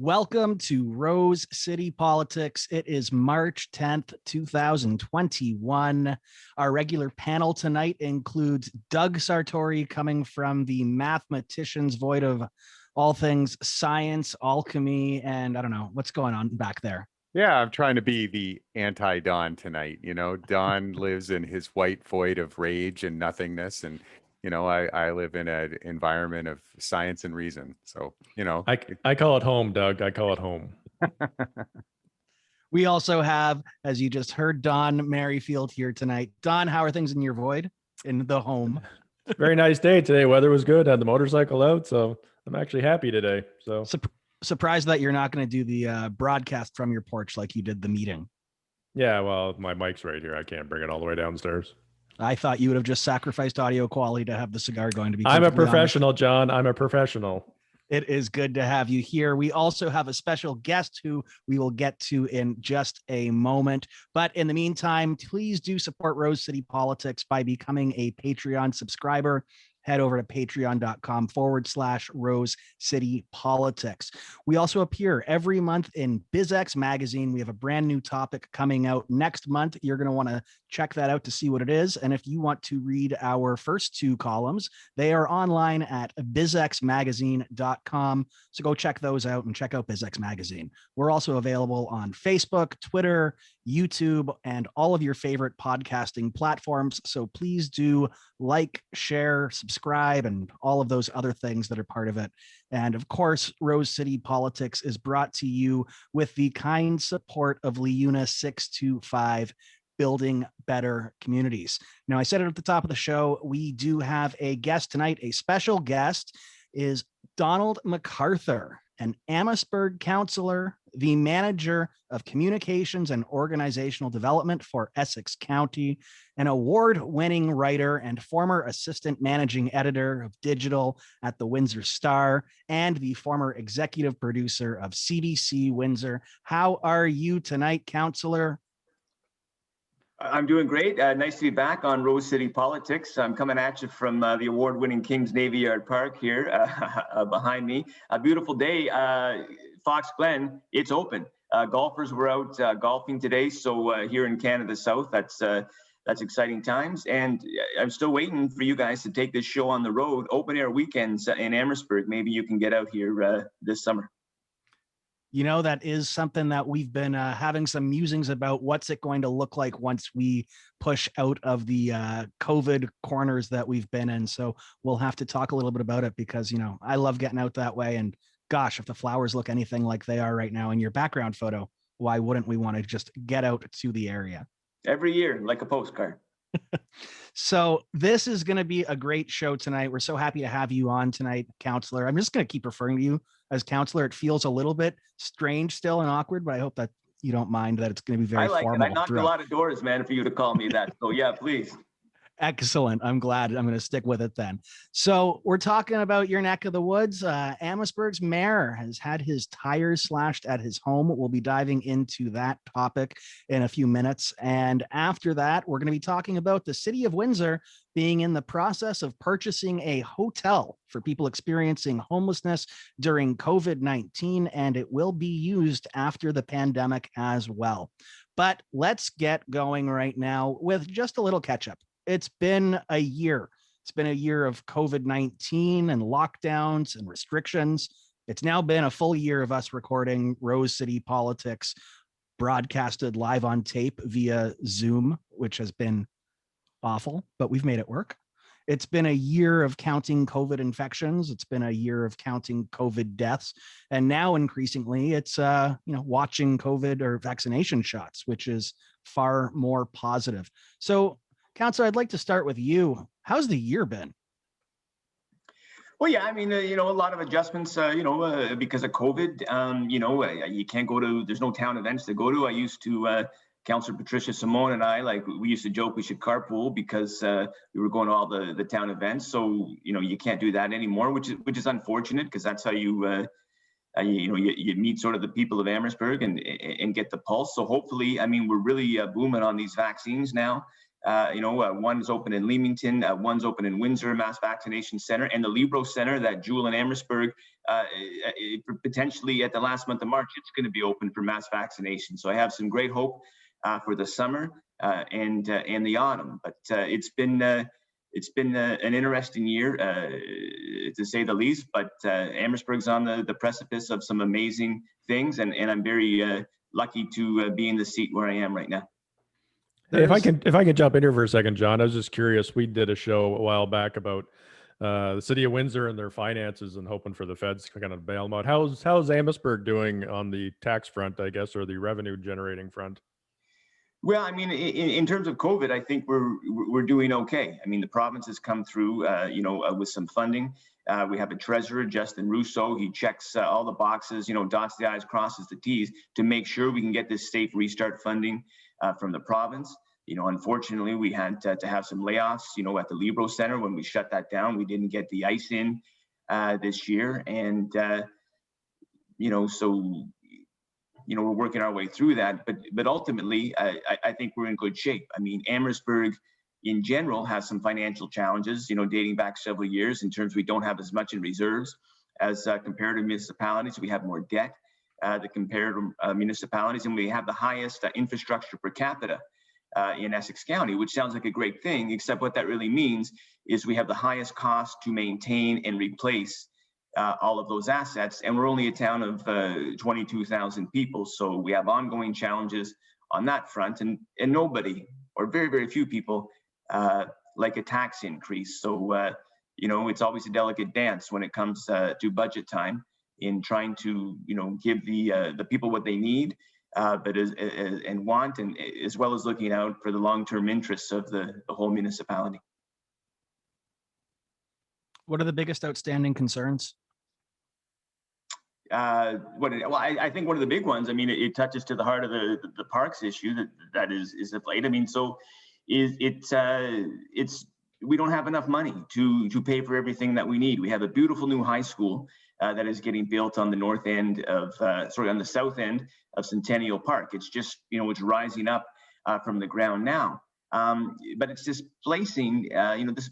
Welcome to Rose City Politics. It is March 10th, 2021. Our regular panel tonight includes Doug Sartori, coming from the mathematicians, void of all things science, alchemy, and I don't know what's going on back there. Yeah, I'm trying to be the anti-Don tonight. Don lives in his white void of rage and nothingness. And, I live in an environment of science and reason. So, I call it home, Doug. I call it home. We also have, as you just heard, Don Merrifield here tonight. Don, how are things in your void, in the home? Very nice day today. Weather was good. Had the motorcycle out, so I'm actually happy today. So surprised that you're not going to do the broadcast from your porch like you did the meeting. Yeah, well, my mic's right here. I can't bring it all the way downstairs. I thought you would have just sacrificed audio quality to have the cigar going. To be I'm a professional, honest. John. I'm a professional. It is good to have you here. We also have a special guest who we will get to in just a moment. But in the meantime, please do support Rose City Politics by becoming a Patreon subscriber. Head over to patreon.com/Rose City Politics. We also appear every month in BizX magazine. We have a brand new topic coming out next month. You're going to want to check that out to see what it is. And if you want to read our first two columns, they are online at bizxmagazine.com. So go check those out and check out BizX Magazine. We're also available on Facebook, Twitter, YouTube, and all of your favorite podcasting platforms. So please do like, share, subscribe, and all of those other things that are part of it. And of course, Rose City Politics is brought to you with the kind support of Liuna 625, Building Better Communities. Now, I said it at the top of the show, we do have a guest tonight. A special guest is Donald McArthur, an Amherstburg Councillor, the Manager of Communications and Organizational Development for Essex County, an award-winning writer and former Assistant Managing Editor of Digital at the Windsor Star, and the former Executive Producer of CDC Windsor. How are you tonight, Councillor? I'm doing great. Nice to be back on Rose City Politics. I'm coming at you from the award-winning Kings Navy Yard Park here behind me. A beautiful day. Fox Glen, it's open. Golfers were out golfing today, so here in Canada South, that's exciting times. And I'm still waiting for you guys to take this show on the road. Open air weekends in Amherstburg. Maybe you can get out here this summer. You know, that is something that we've been having some musings about. What's it going to look like once we push out of the COVID corners that we've been in? So we'll have to talk a little bit about it because, I love getting out that way. And gosh, if the flowers look anything like they are right now in your background photo, why wouldn't we want to just get out to the area? Every year, like a postcard. So this is going to be a great show tonight. We're so happy to have you on tonight, Councillor. I'm just going to keep referring to you as Councillor. It feels a little bit strange still and awkward, but I hope that you don't mind that it's going to be very formal. I like it. I knocked a lot of doors, man, for you to call me that. So yeah, please. Excellent. I'm glad. I'm going to stick with it then. So we're talking about your neck of the woods. Amherstburg's mayor has had his tires slashed at his home. We'll be diving into that topic in a few minutes. And after that, we're going to be talking about the city of Windsor being in the process of purchasing a hotel for people experiencing homelessness during COVID-19, and it will be used after the pandemic as well. But let's get going right now with just a little catch up. It's been a year. It's been a year of COVID-19 and lockdowns and restrictions. It's now been a full year of us recording Rose City Politics, broadcasted live on tape via Zoom, which has been awful, but we've made it work. It's been a year of counting COVID infections. It's been a year of counting COVID deaths. And now increasingly it's, watching COVID or vaccination shots, which is far more positive. So, Councillor, I'd like to start with you. How's the year been? Well, yeah, I mean, a lot of adjustments, because of COVID. You can't go to, there's no town events to go to. I used to, Councillor Patricia Simone and I, we used to joke we should carpool because we were going to all the town events. So, you can't do that anymore, which is unfortunate because that's how you meet sort of the people of Amherstburg and get the pulse. So hopefully, I mean, we're really booming on these vaccines now. One's open in Leamington, one's open in Windsor Mass Vaccination Center, and the Libro Center that Jewel and Amherstburg, potentially at the last month of March, it's going to be open for mass vaccination. So I have some great hope for the summer and the autumn. But it's been an interesting year, to say the least. But Amherstburg's on the precipice of some amazing things, and I'm very lucky to be in the seat where I am right now. Hey, if I can jump in here for a second, John, I was just curious. We did a show a while back about the city of Windsor and their finances and hoping for the feds to kind of bail them out. How's Amherstburg doing on the tax front, I guess, or the revenue generating front? Well, I mean, in terms of COVID, I think we're doing okay. I mean, the province has come through, with some funding. We have a treasurer, Justin Rousseau. He checks all the boxes, dots the I's, crosses the T's to make sure we can get this safe restart funding from the province. Unfortunately, we had to have some layoffs, at the Libro Center. When we shut that down, we didn't get the ice in this year. And, we're working our way through that. But ultimately, I think we're in good shape. I mean, Amherstburg in general has some financial challenges, dating back several years in terms we don't have as much in reserves as compared to municipalities. We have more debt than compared to municipalities, and we have the highest infrastructure per capita in Essex County, which sounds like a great thing, except what that really means is we have the highest cost to maintain and replace all of those assets. And we're only a town of 22,000 people. So we have ongoing challenges on that front, and nobody, or very, very few people, like a tax increase. So, it's always a delicate dance when it comes to budget time in trying to, give the people what they need, and want, and as well as looking out for the long-term interests of the whole municipality. What are the biggest outstanding concerns? I think one of the big ones, I mean, it touches to the heart of the parks issue that is at play. I mean, so it's we don't have enough money to pay for everything that we need. We have a beautiful new high school that is getting built on the on the south end of Centennial Park. It's just, it's rising up from the ground now. But it's displacing,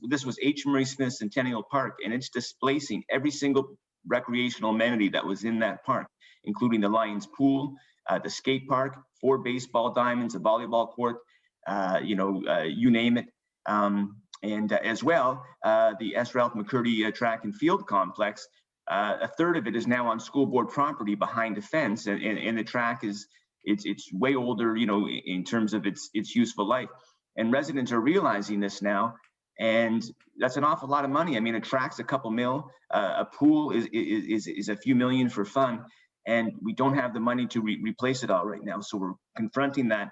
this was H. Murray Smith Centennial Park, and it's displacing every single recreational amenity that was in that park, including the Lions Pool, the skate park, 4 baseball diamonds, a volleyball court, you name it. And as well, the S. Ralph McCurdy track and field complex, a third of it is now on school board property behind a fence, and the track it's way older, in terms of its useful life. And residents are realizing this now, and that's an awful lot of money. I mean, a track's a couple mil, a pool is a few million for fun, and we don't have the money to replace it all right now. So we're confronting that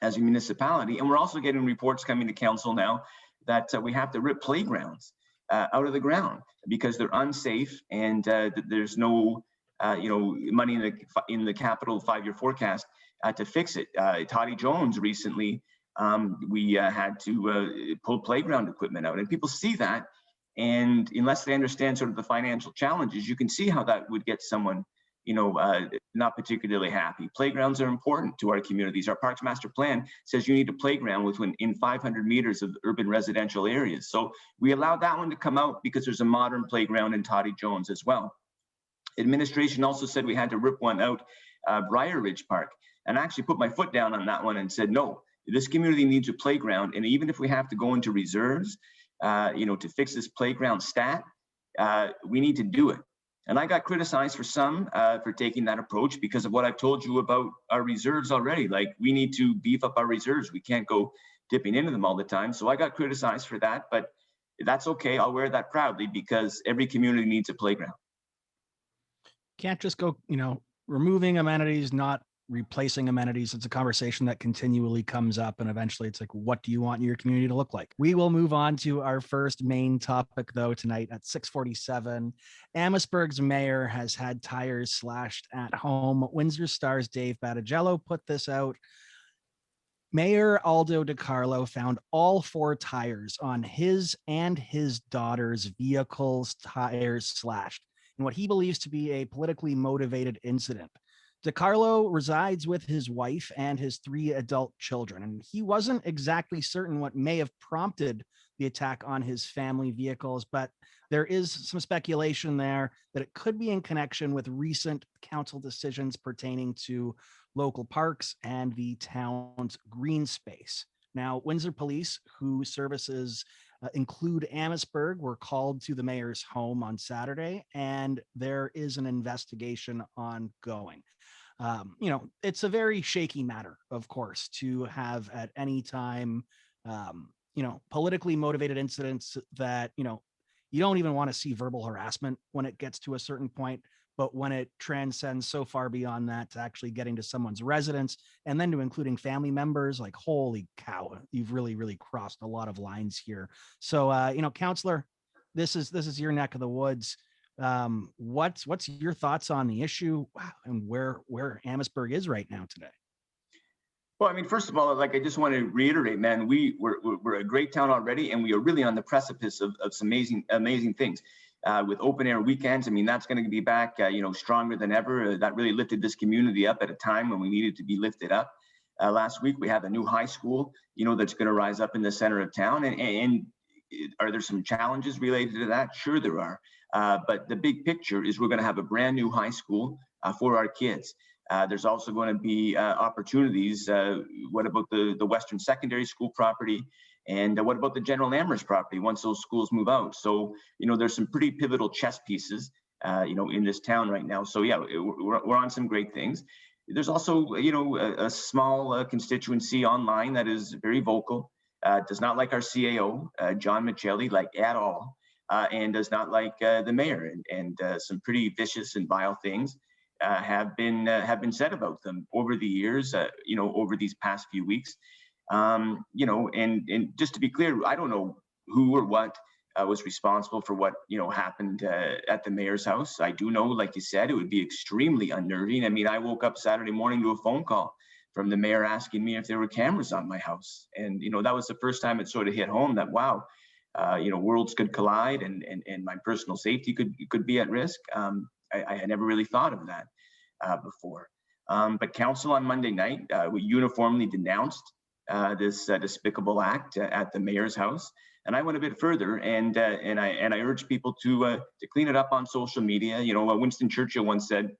as a municipality, and we're also getting reports coming to council now that we have to rip playgrounds out of the ground because they're unsafe, and there's no money in the capital 5-year forecast to fix it. Toddy Jones recently, we had to pull playground equipment out, and people see that, and unless they understand sort of the financial challenges, you can see how that would get someone not particularly happy. Playgrounds are important to our communities. Our Parks Master Plan says you need a playground within 500 meters of urban residential areas. So we allowed that one to come out because there's a modern playground in Toddy Jones as well. Administration also said we had to rip one out, Briar Ridge Park, and I actually put my foot down on that one and said, no, this community needs a playground, and even if we have to go into reserves, to fix this playground stat, we need to do it. And I got criticized for taking that approach because of what I've told you about our reserves already. Like, we need to beef up our reserves. We can't go dipping into them all the time. So I got criticized for that, but that's okay. I'll wear that proudly because every community needs a playground. Can't just go, removing amenities, not replacing amenities. It's a conversation that continually comes up, and eventually it's like, what do you want your community to look like? We will move on to our first main topic though tonight at 6:47. Amherstburg's mayor has had tires slashed at home. Windsor Star's Dave Battigello put this out. Mayor Aldo DiCarlo found all 4 tires on his and his daughter's vehicles' tires slashed in what he believes to be a politically motivated incident. DiCarlo resides with his wife and his 3 adult children, and he wasn't exactly certain what may have prompted the attack on his family vehicles, but there is some speculation there that it could be in connection with recent council decisions pertaining to local parks and the town's green space. Now, Windsor police, who services include Amherstburg, were called to the mayor's home on Saturday, and there is an investigation ongoing. It's a very shaky matter, of course, to have at any time, politically motivated incidents that, you don't even want to see verbal harassment when it gets to a certain point. But when it transcends so far beyond that to actually getting to someone's residence and then to including family members, like, holy cow, you've really, really crossed a lot of lines here. So, Councillor, this is your neck of the woods. What's your thoughts on the issue and where Amherstburg is right now today? Well, I mean, first of all, like, I just want to reiterate, man, we're a great town already, and we are really on the precipice of some amazing things. With open air weekends, I mean, that's going to be back, stronger than ever. That really lifted this community up at a time when we needed to be lifted up. Last week, we have a new high school, that's going to rise up in the center of town. And are there some challenges related to that? Sure, there are. But the big picture is we're going to have a brand new high school for our kids. There's also going to be opportunities. What about the Western Secondary School property? And what about the General Amherst property once those schools move out? So, there's some pretty pivotal chess pieces, in this town right now. So, yeah, we're on some great things. There's also, a small constituency online that is very vocal, does not like our CAO, John Michelli, like, at all, and does not like the mayor. And some pretty vicious and vile things have been said about them over the years, over these past few weeks. And just to be clear, I don't know who or what was responsible for what, happened at the mayor's house. I do know, like you said, it would be extremely unnerving. I mean, I woke up Saturday morning to a phone call from the mayor asking me if there were cameras on my house. And, that was the first time it sort of hit home that, wow, worlds could collide and my personal safety could be at risk. I had never really thought of that before. But council on Monday night, we uniformly denounced this despicable act at the mayor's house, and I went a bit further, and I urge people to clean it up on social media. Winston Churchill once said,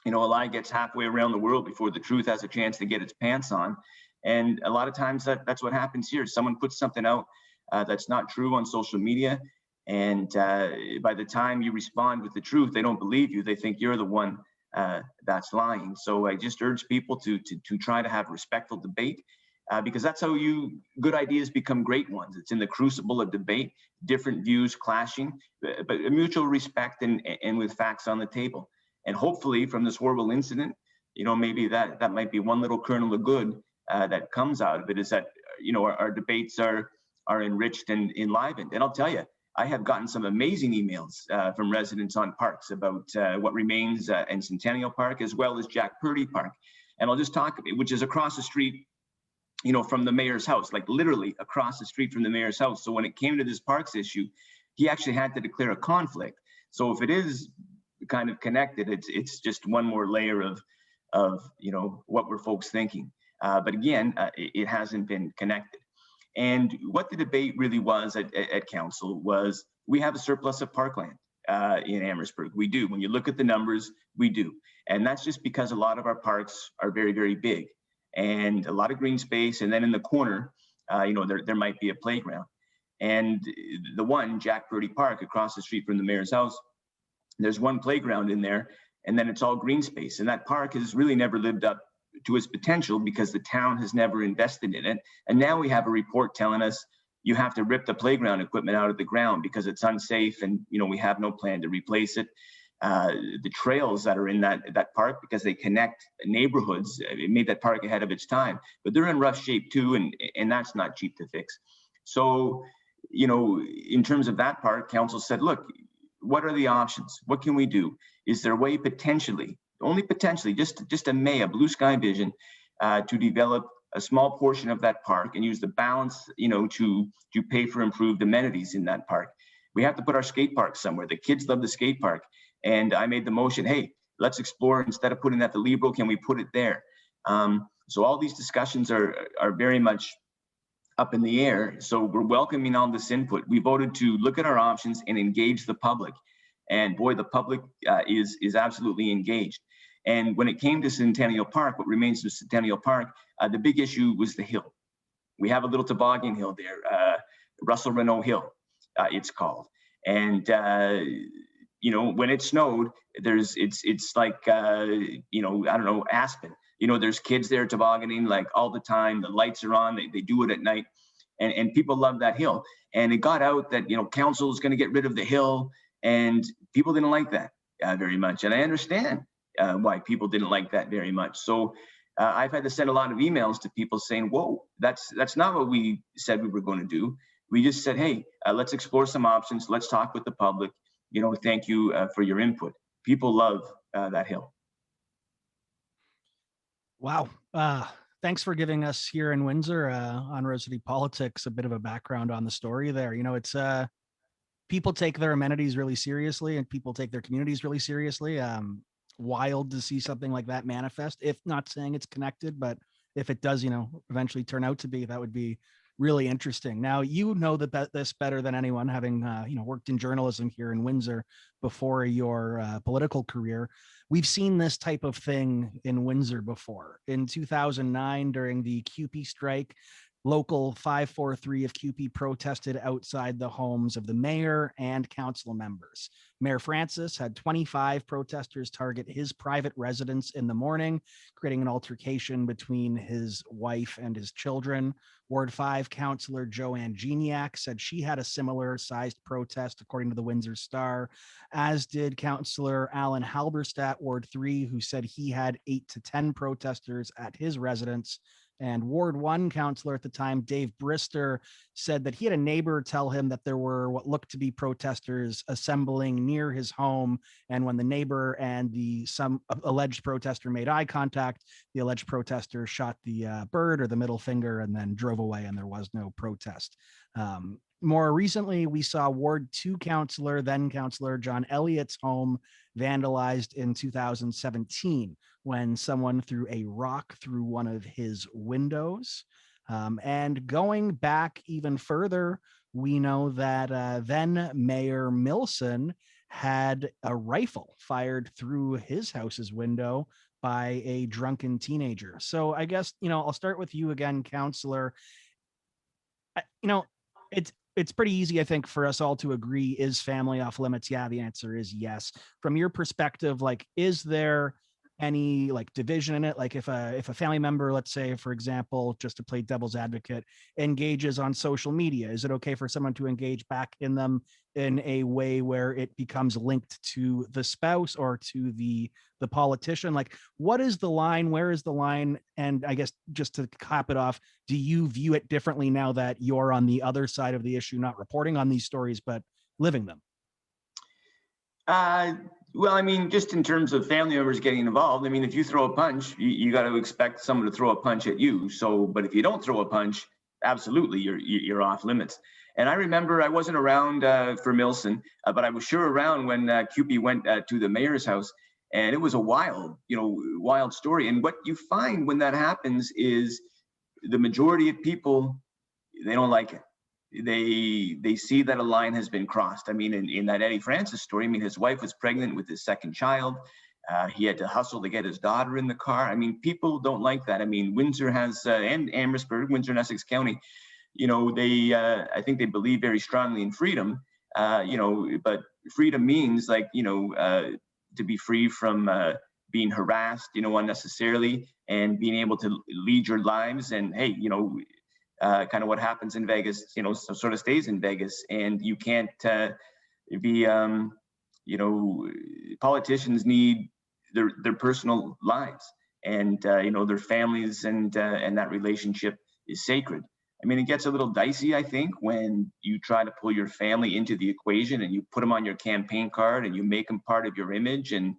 a lie gets halfway around the world before the truth has a chance to get its pants on, and a lot of times that's what happens here. Someone puts something out that's not true on social media, and by the time you respond with the truth, they don't believe you. They think you're the one that's lying. So I just urge people to try to have respectful debate. Because that's how good ideas become great ones. It's in the crucible of debate, different views clashing, but a mutual respect and with facts on the table. And hopefully from this horrible incident, maybe that might be one little kernel of good that comes out of it, is that, our debates are enriched and enlivened. And I'll tell you, I have gotten some amazing emails from residents on parks about what remains in Centennial Park, as well as Jack Purdy Park. And I'll just talk, which is across the street, from the mayor's house, like literally across the street from the mayor's house. So when it came to this parks issue, he actually had to declare a conflict. So if it is kind of connected, it's just one more layer of what were folks thinking. But again, it hasn't been connected. And what the debate really was at council was, we have a surplus of parkland in Amherstburg. We do. When you look at the numbers, we do. And that's just because a lot of our parks are very, very big, and a lot of green space. And then in the corner, there might be a playground. And the one, Jack Purdy Park, across the street from the mayor's house, there's one playground in there, and then it's all green space. And that park has really never lived up to its potential because the town has never invested in it. And now we have a report telling us you have to rip the playground equipment out of the ground because it's unsafe, and we have no plan to replace it. The trails that are in that park, because they connect neighborhoods, it made that park ahead of its time, but they're in rough shape too, and that's not cheap to fix. So, in terms of that park, council said, look, what are the options? What can we do? Is there a way potentially, only potentially, just a blue sky vision, to develop a small portion of that park and use the balance, to pay for improved amenities in that park? We have to put our skate park somewhere. The kids love the skate park. And I made the motion, hey, let's explore, instead of putting it at the Libro, can we put it there? So all these discussions are very much up in the air. So we're welcoming all this input. We voted to look at our options and engage the public. And boy, the public is absolutely engaged. And when it came to Centennial Park, what remains of Centennial Park, the big issue was the hill. We have a little toboggan hill there, Russell Renault Hill, it's called. And you know, when it snowed, it's like you know, I don't know, Aspen. You know, there's kids there tobogganing like all the time. The lights are on. They do it at night, and people love that hill. And it got out that, you know, council is going to get rid of the hill, and people didn't like that very much. And I understand why people didn't like that very much. So I've had to send a lot of emails to people saying, "Whoa, that's not what we said we were going to do. We just said, hey, let's explore some options. Let's talk with the public. You know, thank you for your input." People love that hill. Wow. Thanks for giving us here in Windsor on Rose City Politics a bit of a background on the story there. You know, it's people take their amenities really seriously, and people take their communities really seriously. Wild to see something like that manifest, if not saying it's connected, but if it does, you know, eventually turn out to be, that would be really interesting. Now, you know this better than anyone, having you know, worked in journalism here in Windsor before your political career. We've seen this type of thing in Windsor before. In 2009, during the CUPE strike, Local 543 of CUPE protested outside the homes of the mayor and council members. Mayor Francis had 25 protesters target his private residence in the morning, creating an altercation between his wife and his children. Ward 5 Councillor Joanne Geniak said she had a similar sized protest, according to the Windsor Star, as did Councillor Alan Halberstadt, Ward 3, who said he had 8 to 10 protesters at his residence. And Ward 1 councillor at the time, Dave Brister, said that he had a neighbor tell him that there were what looked to be protesters assembling near his home. And when the neighbor and some alleged protester made eye contact, the alleged protester shot the bird or the middle finger and then drove away, and there was no protest. More recently, we saw Ward 2 councillor, then Councillor John Elliott's home vandalized in 2017 when someone threw a rock through one of his windows. And going back even further, we know that then Mayor Milson had a rifle fired through his house's window by a drunken teenager. So I guess, you know, I'll start with you again, Councillor. You know, it's pretty easy, I think, for us all to agree, is family off limits? Yeah, the answer is yes. From your perspective, like, is there any like division in it? Like if a family member, let's say, for example, just to play devil's advocate, engages on social media, is it okay for someone to engage back in them in a way where it becomes linked to the spouse or to the politician? Like, what is the line? Where is the line? And I guess just to cap it off, do you view it differently now that you're on the other side of the issue, not reporting on these stories, but living them? Well, I mean, just in terms of family members getting involved, I mean, if you throw a punch, you got to expect someone to throw a punch at you. So, but if you don't throw a punch, absolutely, you're off limits. And I remember I wasn't around for Milson, but I was sure around when CUPE went to the mayor's house, and it was a wild story. And what you find when that happens is the majority of people, they don't like it. They see that a line has been crossed. I mean, in that Eddie Francis story, I mean, his wife was pregnant with his second child. He had to hustle to get his daughter in the car. I mean, people don't like that. I mean, Windsor has, and Amherstburg, Windsor and Essex County, you know, I think they believe very strongly in freedom, you know, but freedom means, like, you know, to be free from being harassed, you know, unnecessarily, and being able to lead your lives. And hey, you know, kind of what happens in Vegas, you know, sort of stays in Vegas, and you can't be, you know, politicians need their personal lives, and you know, their families, and that relationship is sacred. I mean, it gets a little dicey, I think, when you try to pull your family into the equation and you put them on your campaign card and you make them part of your image, and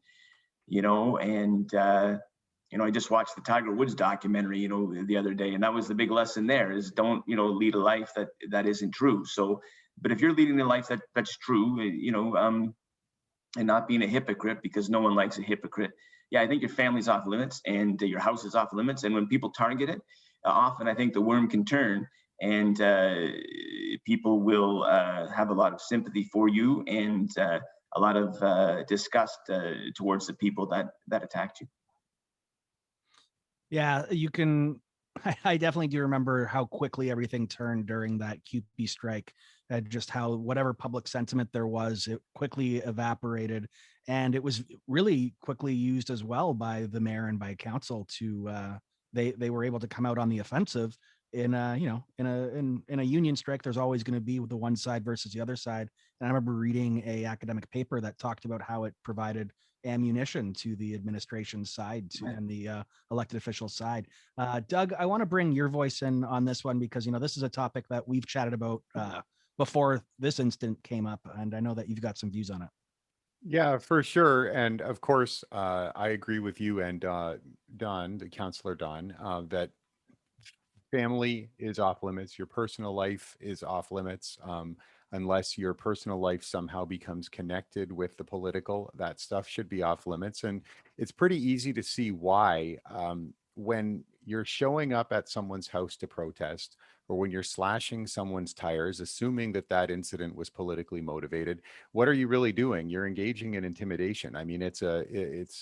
you know, and you know, I just watched the Tiger Woods documentary, you know, the other day, and that was the big lesson there: is don't, you know, lead a life that isn't true. So, but if you're leading a life that's true, you know, and not being a hypocrite, because no one likes a hypocrite. Yeah, I think your family's off limits and your house is off limits. And when people target it, often I think the worm can turn, and people will have a lot of sympathy for you, and a lot of disgust towards the people that attacked you. Yeah, you can. I definitely do remember how quickly everything turned during that QP strike. Just how whatever public sentiment there was, it quickly evaporated, and it was really quickly used as well by the mayor and by council to. They were able to come out on the offensive in a in a union strike. There's always going to be the one side versus the other side. And I remember reading a academic paper that talked about how it provided ammunition to the administration side and the elected official side. Doug, I want to bring your voice in on this one because, this is a topic that we've chatted about before this incident came up, and I know that you've got some views on it. Yeah, for sure. And of course, I agree with you and Don, the Councillor Don, that family is off limits. Your personal life is off limits. Unless your personal life somehow becomes connected with the political, that stuff should be off limits. And it's pretty easy to see why when you're showing up at someone's house to protest, or when you're slashing someone's tires, assuming that that incident was politically motivated, what are you really doing? You're engaging in intimidation. I mean,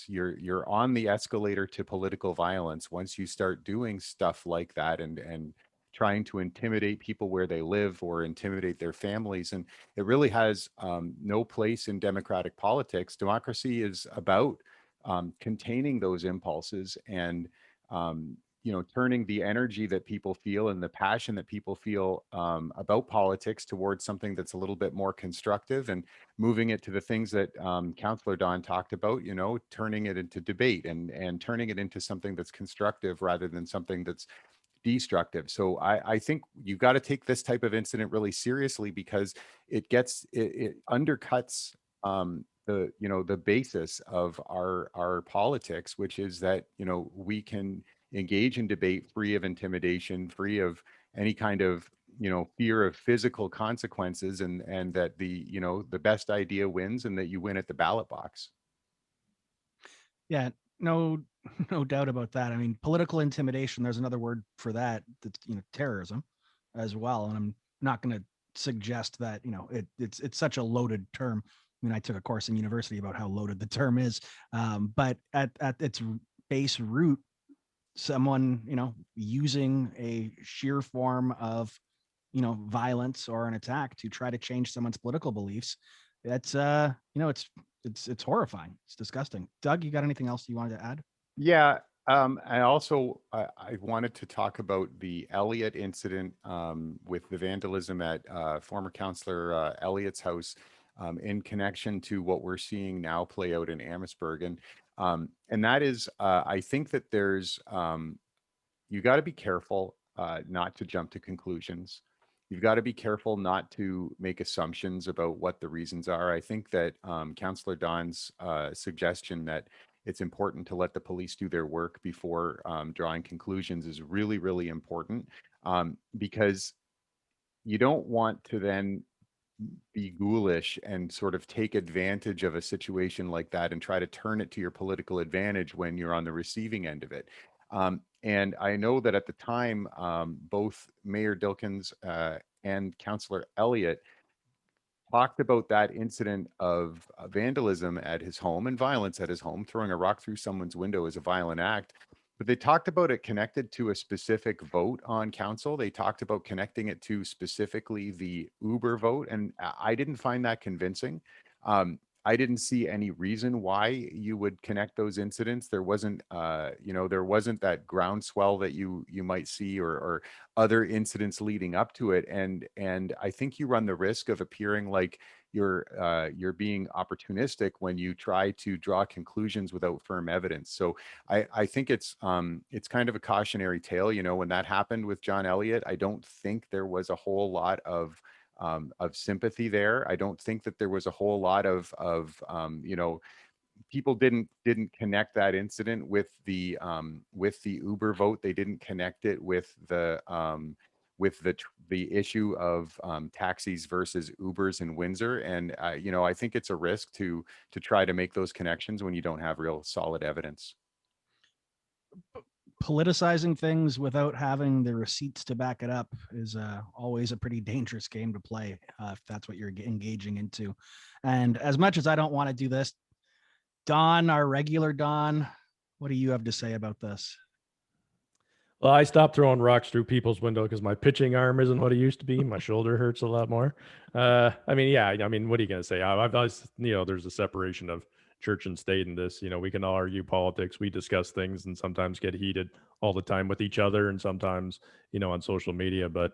you're on the escalator to political violence once you start doing stuff like that and trying to intimidate people where they live or intimidate their families. And it really has no place in democratic politics. Democracy is about containing those impulses and turning the energy that people feel and the passion that people feel about politics towards something that's a little bit more constructive, and moving it to the things that Councillor Don talked about, turning it into debate and turning it into something that's constructive rather than something that's destructive. So I think you've got to take this type of incident really seriously, because it undercuts the basis of our politics, which is that we can engage in debate free of intimidation, free of any kind of fear of physical consequences, and that the best idea wins, and that you win at the ballot box. Yeah, no doubt about that. I mean, political intimidation, there's another word for that, that's terrorism as well. And I'm not going to suggest that it's such a loaded term. I mean, I took a course in university about how loaded the term is, but at its base root, someone using a sheer form of violence or an attack to try to change someone's political beliefs, that's it's horrifying. It's disgusting. Doug, you got anything else you wanted to add? Yeah. I also I wanted to talk about the Elliott incident with the vandalism at former Councillor Elliott's house in connection to what we're seeing now play out in Amherstburg. And that is, I think that there's, you got to be careful not to jump to conclusions. You've got to be careful not to make assumptions about what the reasons are. I think that Councillor Don's suggestion that it's important to let the police do their work before drawing conclusions is really, really important, because you don't want to then be ghoulish and sort of take advantage of a situation like that and try to turn it to your political advantage when you're on the receiving end of it. And I know that at the time, both Mayor Dilkins and Councillor Elliott talked about that incident of vandalism at his home and violence at his home. Throwing a rock through someone's window is a violent act. But they talked about it connected to a specific vote on council. They talked about connecting it to specifically the Uber vote. And I didn't find that convincing. I didn't see any reason why you would connect those incidents. There wasn't, there wasn't that groundswell that you might see, or other incidents leading up to it. And I think you run the risk of appearing like you're being opportunistic when you try to draw conclusions without firm evidence. So I think it's kind of a cautionary tale. When that happened with John Elliott, I don't think there was a whole lot of sympathy there. I don't think that there was a whole lot of people didn't connect that incident with the Uber vote. They didn't connect it with the with the issue of taxis versus Ubers in Windsor. And, you know, I think it's a risk to try to make those connections when you don't have real solid evidence. Politicizing things without having the receipts to back it up is always a pretty dangerous game to play if that's what you're engaging into. And as much as I don't want to do this, Don, our regular Don, what do you have to say about this? Well, I stopped throwing rocks through people's window because my pitching arm isn't what it used to be. My shoulder hurts a lot more. I mean, yeah, I mean, what are you going to say? I've always, you know, there's a separation of church and state in this. You know, we can all argue politics, we discuss things and sometimes get heated all the time with each other and sometimes, you know, on social media, but,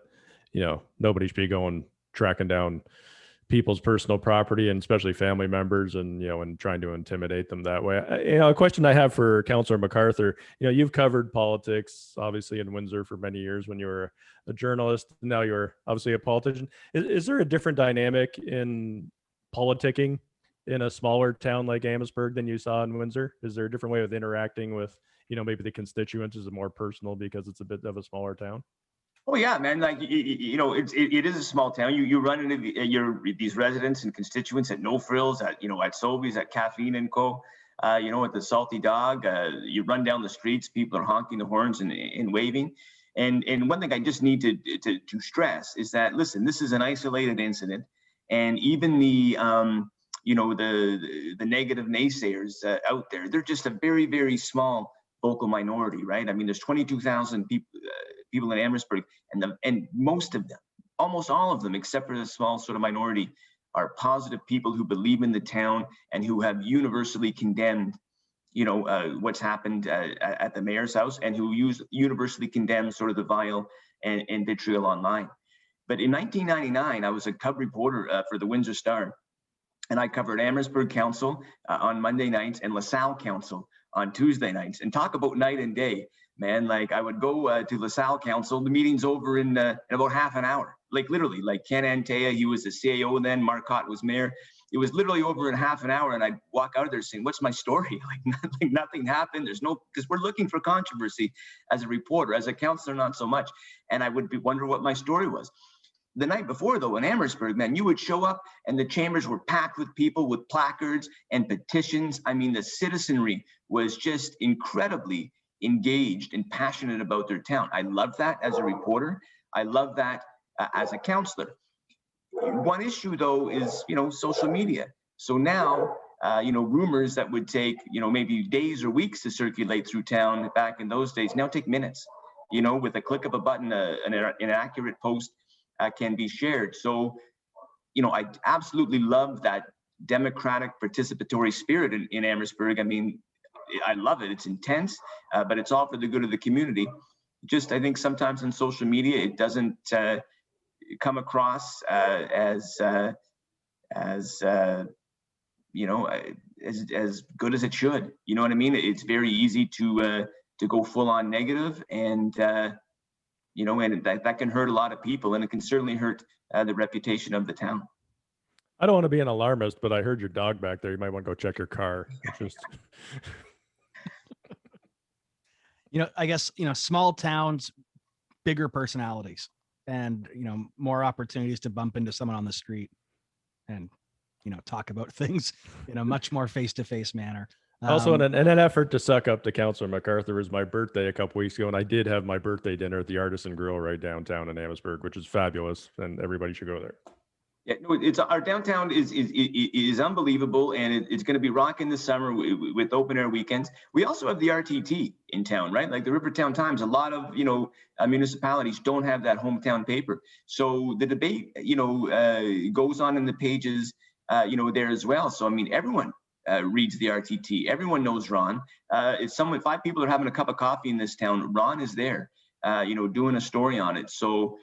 you know, nobody should be going tracking down people's personal property and especially family members and, you know, and trying to intimidate them that way. You know, a question I have for Councillor McArthur, you know, you've covered politics obviously in Windsor for many years when you were a journalist. Now you're obviously a politician. Is there a different dynamic in politicking in a smaller town like Amherstburg than you saw in Windsor? Is there a different way of interacting with, you know, maybe the constituents? Is it more personal because it's a bit of a smaller town? Oh yeah, man. Like you know, it is a small town. You run into these residents and constituents at No Frills, at at Sobeys, at Caffeine and Co. You know, at the Salty Dog. You run down the streets, people are honking the horns and waving. And one thing I just need to stress is that, listen, this is an isolated incident, and even the the negative naysayers out there, they're just a very, very small vocal minority, right? I mean, there's 22,000 people in Amherstburg, and most of them, almost all of them, except for the small sort of minority, are positive people who believe in the town and who have universally condemned, what's happened at the mayor's house, and who universally condemn sort of the vile and vitriol online. But in 1999, I was a cub reporter for the Windsor Star, and I covered Amherstburg Council on Monday nights and LaSalle Council on Tuesday nights. And talk about night and day, man. Like, I would go to LaSalle Council, the meeting's over in about half an hour. Like, literally, like Ken Antea, he was the CAO then, Marcotte was mayor. It was literally over in half an hour, and I'd walk out of there saying, what's my story? Like nothing happened. There's no, because we're looking for controversy as a reporter. As a councillor, not so much. And I would wonder what my story was. The night before, though, in Amherstburg, man, you would show up and the chambers were packed with people with placards and petitions. I mean, the citizenry was just incredibly engaged and passionate about their town. I love that as a reporter. I love that as a councillor. One issue, though, is, social media. So now, rumors that would take, maybe days or weeks to circulate through town back in those days now take minutes. With a click of a button, an accurate post can be shared. So, I absolutely love that democratic participatory spirit in Amherstburg. I mean, I love it. It's intense, but it's all for the good of the community. Just, I think sometimes on social media, it doesn't come across as good as it should. You know what I mean? It's very easy to go full on negative, and and that can hurt a lot of people, and it can certainly hurt the reputation of the town. I don't want to be an alarmist, but I heard your dog back there. You might want to go check your car. Just I guess, small towns, bigger personalities, and, more opportunities to bump into someone on the street and, talk about things in a much more face-to-face manner. Also, in an effort to suck up to Councillor McArthur, it was my birthday a couple weeks ago, and I did have my birthday dinner at the Artisan Grill right downtown in Amherstburg, which is fabulous, and everybody should go there. Yeah, no, it's our downtown is unbelievable, and it's going to be rocking this summer with open air weekends. We also have the RTT in town, right? Like the Rivertown Times. A lot of municipalities don't have that hometown paper, so the debate goes on in the pages there as well. So I mean, everyone reads the RTT. Everyone knows Ron. If 5 people are having a cup of coffee in this town, Ron is there, doing a story on it. So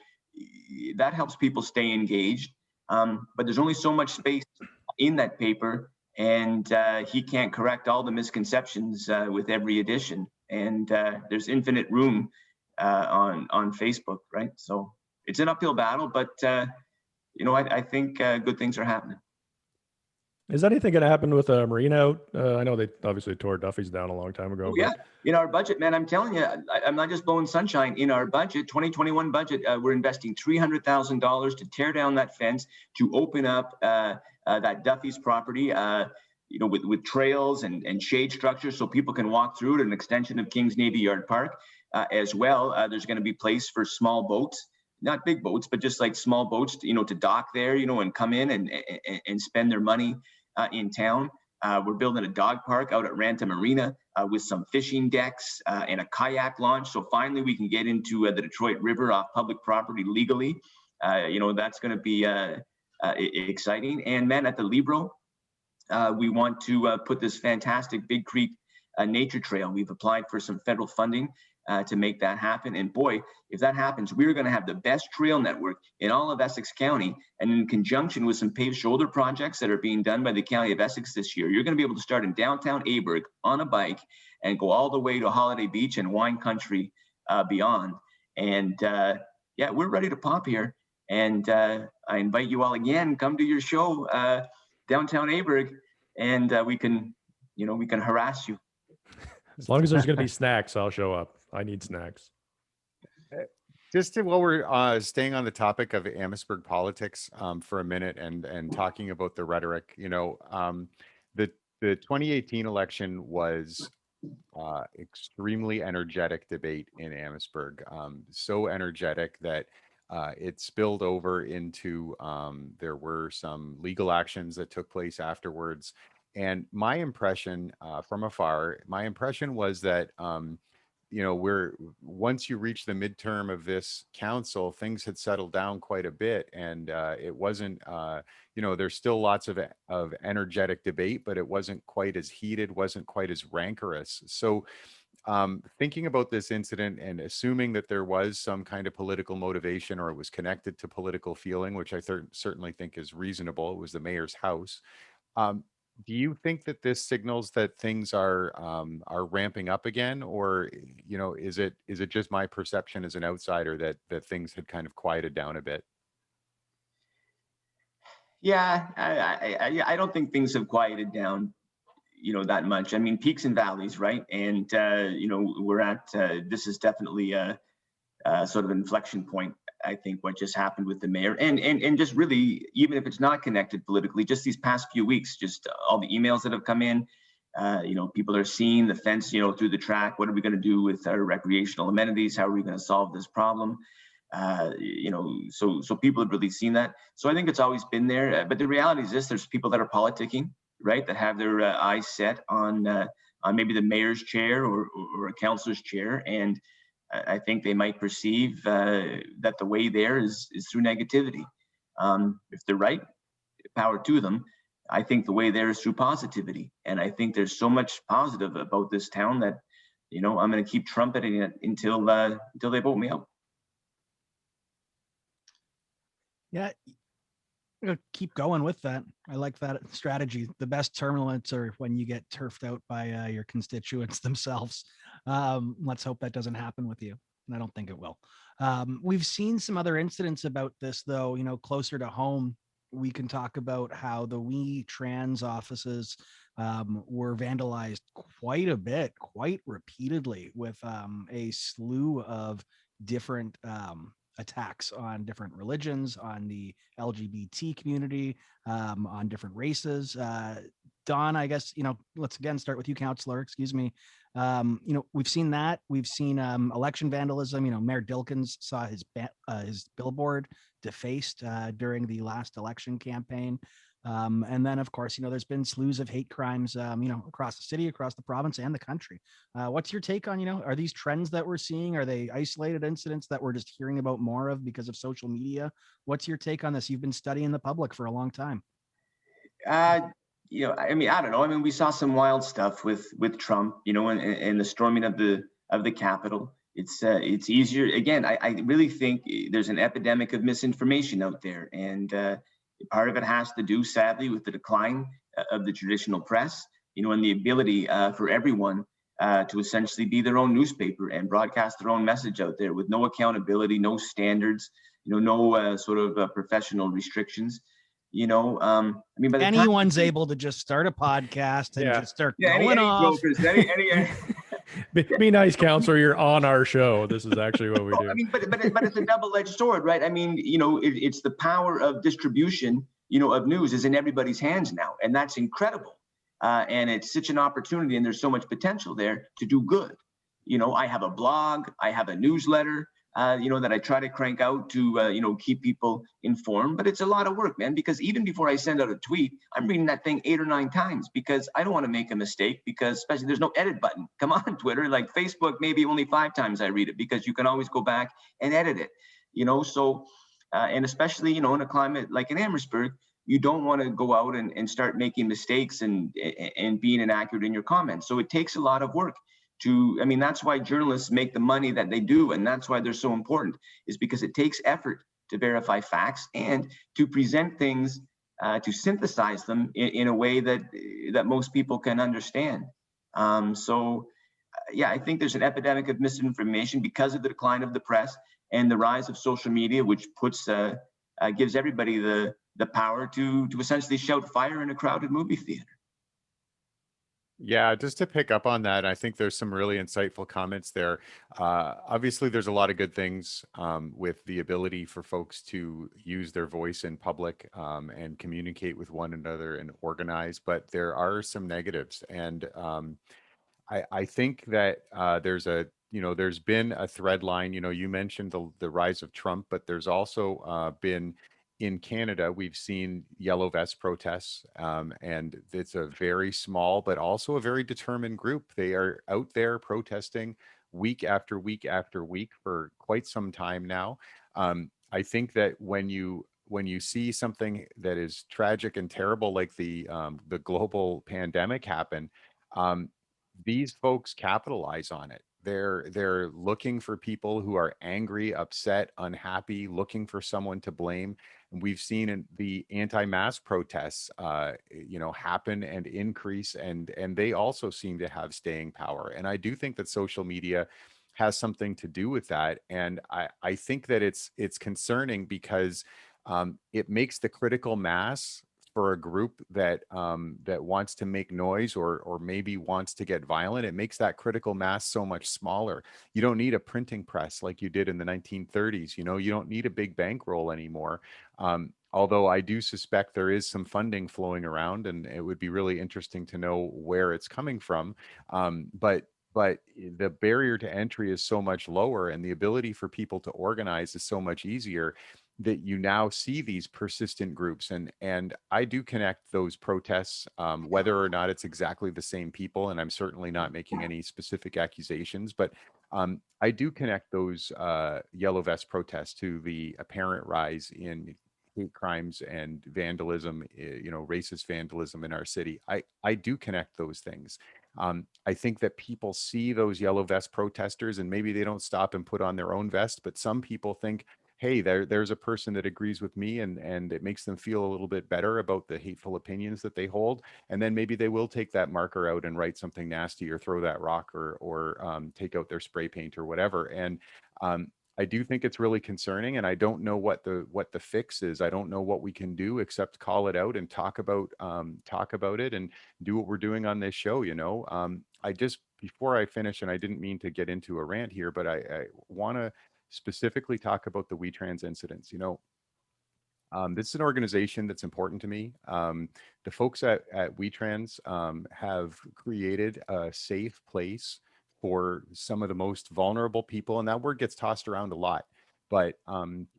that helps people stay engaged. But there's only so much space in that paper, and he can't correct all the misconceptions with every edition. And there's infinite room on Facebook, right? So it's an uphill battle, but I think good things are happening. Is anything going to happen with a marina out? I know they obviously tore Duffy's down a long time ago. Oh, yeah. In our budget, man, I'm telling you, I'm not just blowing sunshine. In our budget, 2021 budget, we're investing $300,000 to tear down that fence, to open up that Duffy's property, with trails and shade structures so people can walk through it, an extension of Kings Navy Yard Park. As well, there's going to be place for small boats, not big boats, but just like small boats, to dock there, and come in and spend their money in town. We're building a dog park out at Ranta Marina with some fishing decks and a kayak launch. So finally we can get into the Detroit River off public property legally. That's going to be exciting. And man, at the Libro, we want to put this fantastic Big Creek nature trail. We've applied for some federal funding to make that happen. And boy, if that happens, we're going to have the best trail network in all of Essex County. And in conjunction with some paved shoulder projects that are being done by the County of Essex this year, you're going to be able to start in downtown Amherstburg on a bike and go all the way to Holiday Beach and wine country beyond. And yeah, we're ready to pop here. And I invite you all again, come to your show downtown Amherstburg, and we can harass you. As long as there's going to be snacks, I'll show up. I need snacks. While we're staying on the topic of Amherstburg politics for a minute and talking about the rhetoric, the 2018 election was extremely energetic debate in Amherstburg, so energetic that it spilled over into there were some legal actions that took place afterwards. And my impression from afar, was that once you reach the midterm of this council, things had settled down quite a bit, and it wasn't there's still lots of energetic debate, but it wasn't quite as heated, wasn't quite as rancorous. So thinking about this incident and assuming that there was some kind of political motivation, or it was connected to political feeling, which I certainly think is reasonable, it was the mayor's house. Do you think that this signals that things are ramping up again, or is it just my perception as an outsider that things had kind of quieted down a bit? Yeah, I don't think things have quieted down, that much. I mean, peaks and valleys, right? And we're at this is definitely a sort of inflection point. I think what just happened with the mayor, and just really, even if it's not connected politically, just these past few weeks, just all the emails that have come in, people are seeing the fence, through the track. What are we going to do with our recreational amenities? How are we going to solve this problem? So people have really seen that. So I think it's always been there. But the reality is this: there's people that are politicking, right? That have their eyes set on maybe the mayor's chair or a councillor's chair, and I think they might perceive that the way there is through negativity. If they're right, power to them. I think the way there is through positivity. And I think there's so much positive about this town that, I'm going to keep trumpeting it until they vote me out. Yeah, keep going with that. I like that strategy. The best tournaments are when you get turfed out by your constituents themselves. Let's hope that doesn't happen with you. And I don't think it will. We've seen some other incidents about this, though, closer to home. We can talk about how the WE Trans offices were vandalized quite a bit, quite repeatedly, with a slew of different attacks on different religions, on the LGBT community, on different races. Don, I guess, let's again start with you, Councillor, excuse me. We've seen that. We've seen election vandalism. Mayor Dilkins saw his billboard defaced during the last election campaign. And then, of course, there's been slews of hate crimes, across the city, across the province, and the country. What's your take on, are these trends that we're seeing? Are they isolated incidents that we're just hearing about more of because of social media? What's your take on this? You've been studying the public for a long time. I don't know. We saw some wild stuff with Trump, and the storming of the Capitol. It's easier. Again, I really think there's an epidemic of misinformation out there, and part of it has to do, sadly, with the decline of the traditional press, and the ability for everyone to essentially be their own newspaper and broadcast their own message out there with no accountability, no standards, no sort of professional restrictions. I mean, by the time Anyone's able to just start a podcast and Yeah. just start yeah, going any off. jokers, any Be nice, counselor. You're on our show. This is actually what we I do. mean, but it's a double-edged sword, right? I mean, it's the power of distribution, of news is in everybody's hands now, and that's incredible. And it's such an opportunity, and there's so much potential there to do good. I have a blog, I have a newsletter, that I try to crank out to, keep people informed. But it's a lot of work, man, because even before I send out a tweet, I'm reading that thing 8 or 9 times because I don't want to make a mistake, because especially there's no edit button. Come on, Twitter, like Facebook, maybe only 5 times I read it because you can always go back and edit it, so, and especially, in a climate like in Amherstburg, you don't want to go out and start making mistakes and being inaccurate in your comments. So it takes a lot of work. That's why journalists make the money that they do, and that's why they're so important, is because it takes effort to verify facts and to present things, to synthesize them in a way that most people can understand. Yeah, I think there's an epidemic of misinformation because of the decline of the press and the rise of social media, which gives everybody the power to essentially shout fire in a crowded movie theater. Yeah, just to pick up on that, I think there's some really insightful comments there. Obviously, there's a lot of good things with the ability for folks to use their voice in public and communicate with one another and organize, but there are some negatives. And I think that there's been a thread line. You mentioned the rise of Trump, but there's also been in Canada, we've seen yellow vest protests, and it's a very small, but also a very determined group. They are out there protesting week after week after week for quite some time now. I think that when you see something that is tragic and terrible, like the global pandemic happen, um, these folks capitalize on it. They're looking for people who are angry, upset, unhappy, looking for someone to blame. And we've seen the anti-mask protests, happen and increase, and they also seem to have staying power. And I do think that social media has something to do with that. And I think that it's concerning because it makes the critical mass for a group that wants to make noise or maybe wants to get violent. It makes that critical mass so much smaller. You don't need a printing press like you did in the 1930s. You don't need a big bankroll anymore. Although I do suspect there is some funding flowing around, and it would be really interesting to know where it's coming from. But the barrier to entry is so much lower, and the ability for people to organize is so much easier, that you now see these persistent groups. And I do connect those protests, whether or not it's exactly the same people, and I'm certainly not making any specific accusations, but I do connect those yellow vest protests to the apparent rise in hate crimes and vandalism, racist vandalism in our city. I do connect those things. I think that people see those yellow vest protesters, and maybe they don't stop and put on their own vest, but some people think, hey, there's a person that agrees with me, and it makes them feel a little bit better about the hateful opinions that they hold. And then maybe they will take that marker out and write something nasty, or throw that rock, or take out their spray paint or whatever. And I do think it's really concerning, and I don't know what the fix is. I don't know what we can do except call it out and talk about it and do what we're doing on this show. I just, before I finish, and I didn't mean to get into a rant here, but I want to specifically talk about the WeTrans incidents. This is an organization that's important to me. The folks at WeTrans have created a safe place for some of the most vulnerable people, and that word gets tossed around a lot. But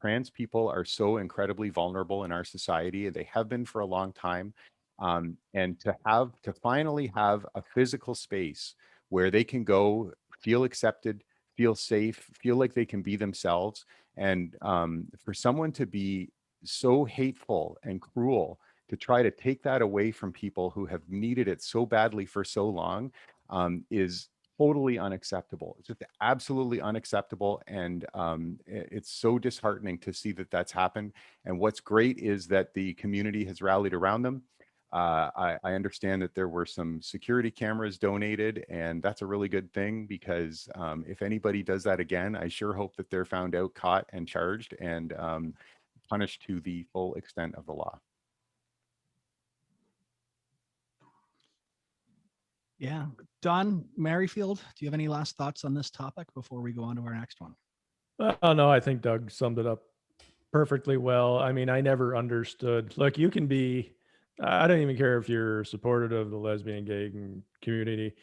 trans people are so incredibly vulnerable in our society, and they have been for a long time. And to finally have a physical space where they can go, feel accepted, feel safe, feel like they can be themselves, and for someone to be so hateful and cruel to try to take that away from people who have needed it so badly for so long, is totally unacceptable. It's just absolutely unacceptable. And it's so disheartening to see that that's happened. And what's great is that the community has rallied around them. I understand that there were some security cameras donated, and that's a really good thing, because if anybody does that again, I sure hope that they're found out, caught, and charged, and punished to the full extent of the law. Yeah. Don Merrifield, do you have any last thoughts on this topic before we go on to our next one? Oh no, I think Doug summed it up perfectly well. I mean, I never understood. Look, you can be. I don't even care if you're supportive of the lesbian, gay community,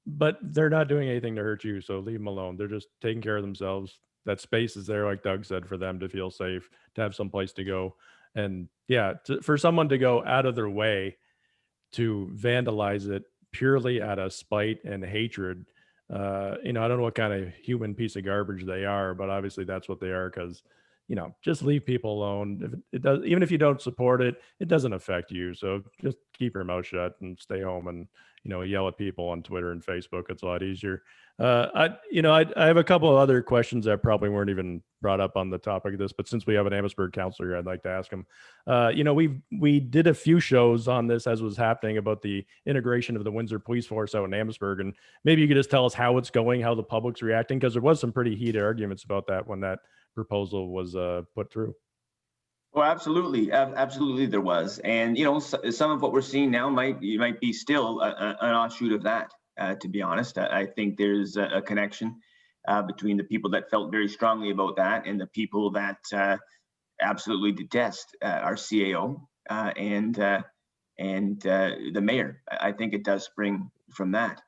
but they're not doing anything to hurt you, so leave them alone. They're just taking care of themselves. That space is there, like Doug said, for them to feel safe, to have some place to go, and yeah, for someone to go out of their way to vandalize it purely out of spite and hatred. I don't know what kind of human piece of garbage they are, but obviously that's what they are, because just leave people alone. If it does, even if you don't support it, it doesn't affect you. So just keep your mouth shut and stay home and yell at people on Twitter and Facebook. It's a lot easier. I have a couple of other questions that probably weren't even brought up on the topic of this, but since we have an Amherstburg councillor here, I'd like to ask him. We did a few shows on this as was happening about the integration of the Windsor Police Force out in Amherstburg, and maybe you could just tell us how it's going, how the public's reacting, because there was some pretty heated arguments about that when that proposal was put through. Well, absolutely, absolutely, there was, and some of what we're seeing now might be still an offshoot of that. To be honest, I think there's a connection between the people that felt very strongly about that and the people that absolutely detest our CAO and the mayor. I think it does spring from that.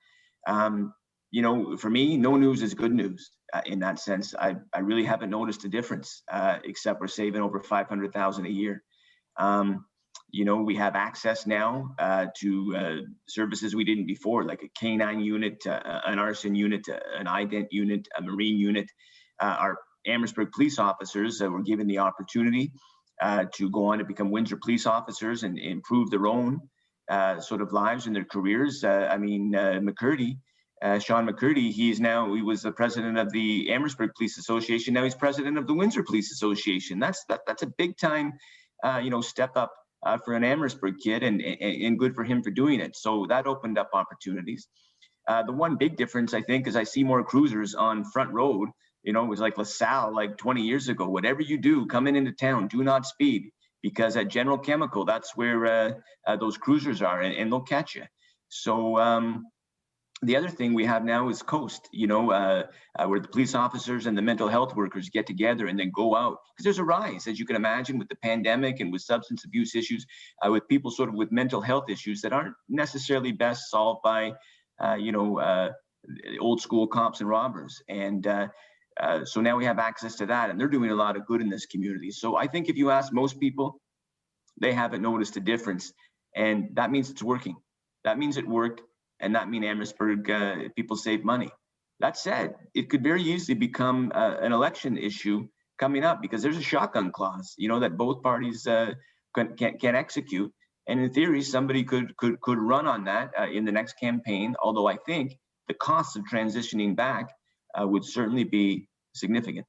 For me, no news is good news in that sense. I really haven't noticed a difference, except we're saving over $500,000 a year. We have access now to services we didn't before, like a K9 unit, an arson unit, an ident unit, a marine unit. Our Amherstburg police officers were given the opportunity to go on to become Windsor police officers and improve their own sort of lives and their careers. McCurdy, Sean McCurdy, he was the president of the Amherstburg Police Association. Now he's president of the Windsor Police Association. That's a big time, step up for an Amherstburg kid, and good for him for doing it. So that opened up opportunities. The one big difference, I think, is I see more cruisers on Front Road. It was like LaSalle, like 20 years ago. Whatever you do, coming into town, do not speed, because at General Chemical, that's where those cruisers are, and they'll catch you. So the other thing we have now is Coast, where the police officers and the mental health workers get together and then go out, because there's a rise, as you can imagine, with the pandemic and with substance abuse issues, with people sort of with mental health issues that aren't necessarily best solved by, old school cops and robbers. And so now we have access to that, and they're doing a lot of good in this community. So I think if you ask most people, they haven't noticed a difference, and that means it's working. That means it worked. And that means Amherstburg people save money. That said, it could very easily become an election issue coming up, because there's a shotgun clause, that both parties can execute. And in theory, somebody could run on that in the next campaign. Although I think the cost of transitioning back would certainly be significant.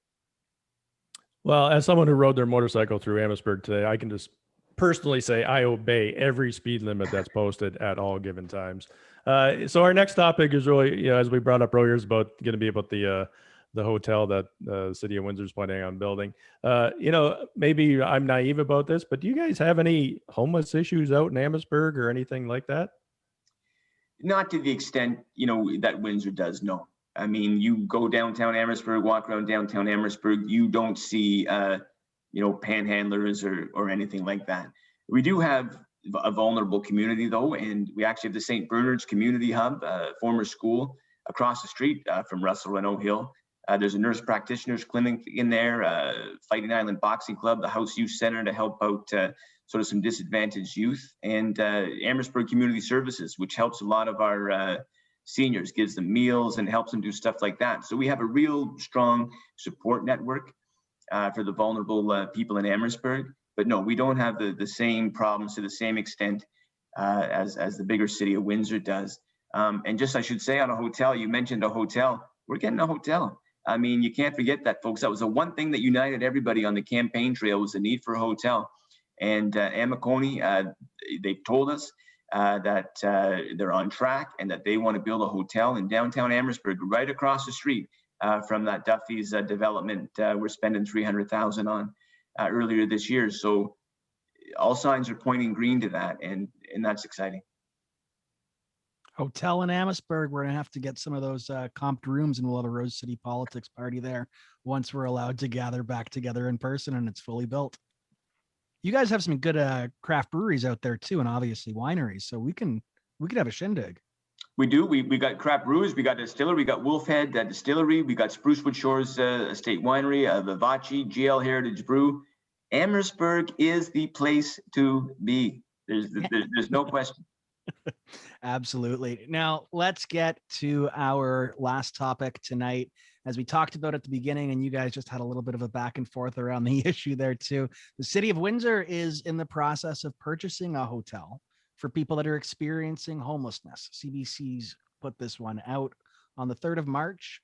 Well, as someone who rode their motorcycle through Amherstburg today, I can just personally say I obey every speed limit that's posted at all given times. So our next topic is really, as we brought up earlier, is going to be about the hotel that the city of Windsor is planning on building. Maybe I'm naive about this, but do you guys have any homeless issues out in Amherstburg or anything like that? Not to the extent, that Windsor does, no. I mean, you go downtown Amherstburg, walk around downtown Amherstburg, you don't see, panhandlers or anything like that. We do have a vulnerable community, though, and we actually have the St. Bernard's Community Hub, former school across the street from Russell Renault Hill. There's a nurse practitioner's clinic in there, Fighting Island Boxing Club, the House Youth Center to help out sort of some disadvantaged youth, and Amherstburg Community Services, which helps a lot of our seniors, gives them meals and helps them do stuff like that. So we have a real strong support network for the vulnerable people in Amherstburg. But no, we don't have the same problems to the same extent as the bigger city of Windsor does. And just, I should say, on a hotel, you mentioned a hotel. We're getting a hotel. I mean, you can't forget that, folks. That was the one thing that united everybody on the campaign trail, was the need for a hotel. And Amiconi, they've told us that they're on track and that they want to build a hotel in downtown Amherstburg, right across the street from that Duffy's development we're spending $300,000 on earlier this year. So all signs are pointing green to that, and that's exciting. Hotel in Amherstburg. We're gonna have to get some of those comped rooms, and we'll have a Rose City politics party there once we're allowed to gather back together in person and it's fully built. You guys have some good craft breweries out there too, and obviously wineries. So we could have a shindig. We do. We got craft brews. We got distillery. We got Wolfhead Distillery. We got Sprucewood Shores Estate Winery, Vivace, GL Heritage Brew. Amherstburg is the place to be. There's no question. Absolutely. Now let's get to our last topic tonight. As we talked about at the beginning, and you guys just had a little bit of a back and forth around the issue there too. The city of Windsor is in the process of purchasing a hotel for people that are experiencing homelessness. CBC's put this one out on the 3rd of March.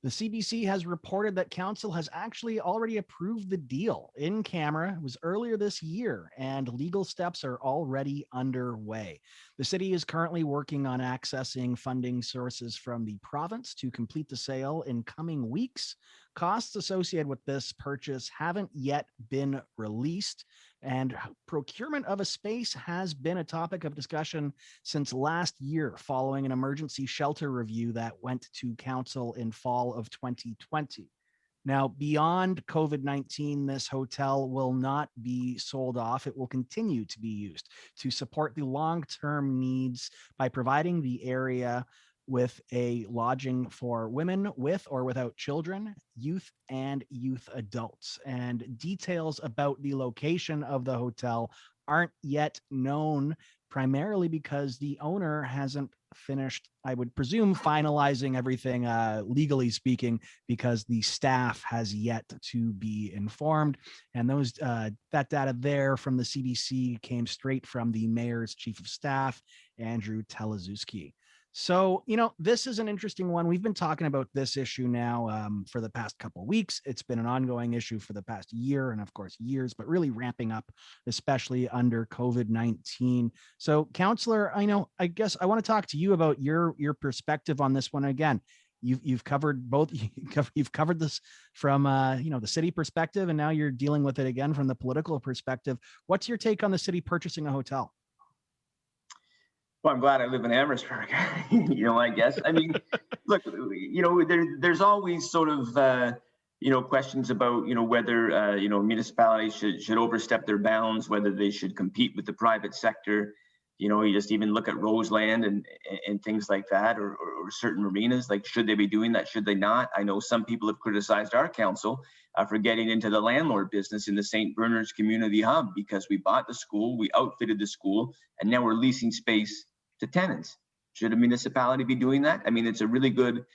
The CBC has reported that council has actually already approved the deal in camera. It was earlier this year, and legal steps are already underway. The city is currently working on accessing funding sources from the province to complete the sale in coming weeks. Costs associated with this purchase haven't yet been released, and procurement of a space has been a topic of discussion since last year following an emergency shelter review that went to council in fall of 2020. Now, beyond COVID-19, this hotel will not be sold off. It will continue to be used to support the long-term needs by providing the area with a lodging for women with or without children, youth, and youth adults. And details about the location of the hotel aren't yet known, primarily because the owner hasn't finished, I would presume, finalizing everything legally speaking, because the staff has yet to be informed. And those that data there from the CBC came straight from the mayor's chief of staff, Andrew Telezuski. So, this is an interesting one. We've been talking about this issue now for the past couple of weeks. It's been an ongoing issue for the past year and, of course, years, but really ramping up, especially under COVID-19. So, Councillor, I guess I want to talk to you about your perspective on this one. Again, you've covered both. You've covered this from the city perspective, and now you're dealing with it again from the political perspective. What's your take on the city purchasing a hotel? Well, I'm glad I live in Amherstburg. I guess. I mean, look, there's always sort of, questions about, whether, municipalities should overstep their bounds, whether they should compete with the private sector. You just even look at Roseland and things like that, or certain arenas, like, should they be doing that? Should they not? I know some people have criticized our council for getting into the landlord business in the St. Bernard's Community Hub, because we bought the school, we outfitted the school, and now we're leasing space to tenants. Should a municipality be doing that? I mean, it's a really good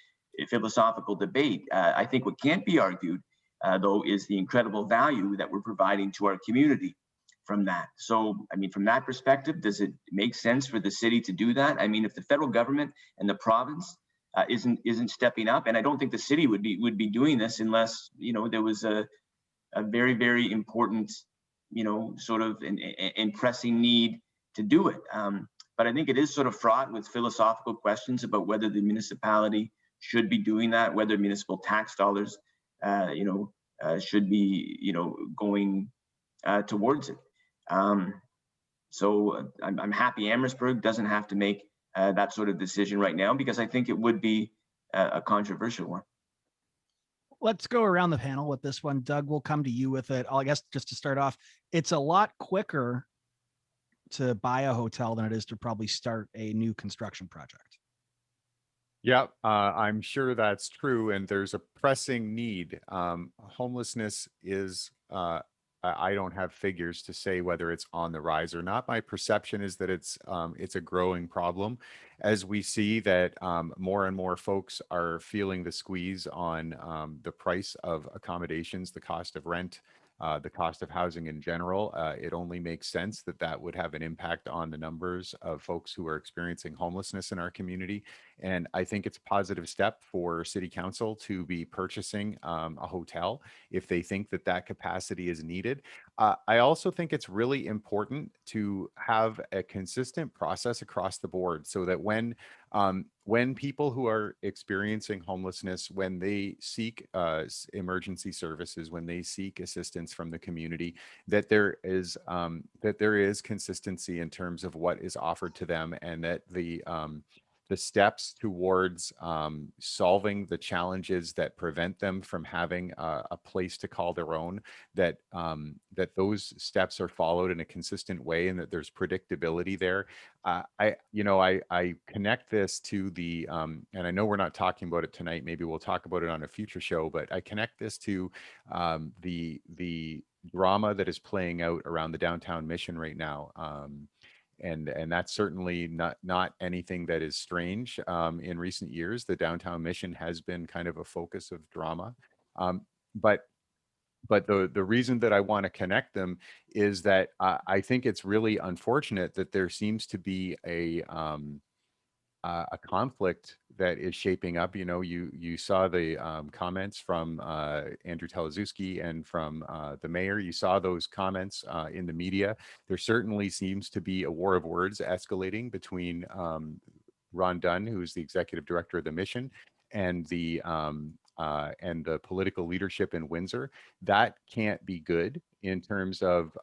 philosophical debate. I think what can't be argued, though, is the incredible value that we're providing to our community from that. So, I mean, from that perspective, does it make sense for the city to do that? I mean, if the federal government and the province isn't stepping up, and I don't think the city would be doing this unless there was a very, very important sort of and pressing need to do it. But I think it is sort of fraught with philosophical questions about whether the municipality should be doing that, whether municipal tax dollars, should be, going towards it. So I'm happy Amherstburg doesn't have to make that sort of decision right now, because I think it would be a controversial one. Let's go around the panel with this one. Doug, we'll come to you with it. I guess just to start off, it's a lot quicker to buy a hotel than it is to probably start a new construction project. Yeah, I'm sure that's true. And there's a pressing need. Homelessness is, I don't have figures to say whether it's on the rise or not. My perception is that it's a growing problem, as we see that more and more folks are feeling the squeeze on the price of accommodations, the cost of rent, the cost of housing in general. It only makes sense that that would have an impact on the numbers of folks who are experiencing homelessness in our community. And I think it's a positive step for City Council to be purchasing a hotel if they think that that capacity is needed. I also think it's really important to have a consistent process across the board, so that when people who are experiencing homelessness, when they seek emergency services, when they seek assistance from the community, that there is consistency in terms of what is offered to them, and that the the steps towards solving the challenges that prevent them from having a place to call their own, that those steps are followed in a consistent way and that there's predictability there. I connect this to the, and I know we're not talking about it tonight, maybe we'll talk about it on a future show, but I connect this to the drama that is playing out around the downtown mission right now. And that's certainly not anything that is strange. In recent years, the downtown mission has been kind of a focus of drama. But the reason that I want to connect them is that I think it's really unfortunate that there seems to be a conflict that is shaping up. You saw the comments from Andrew Teleszewski and from the mayor. You saw those comments in the media. There certainly seems to be a war of words escalating between Ron Dunn, who's the executive director of the mission, and the political leadership in Windsor. That can't be good in terms of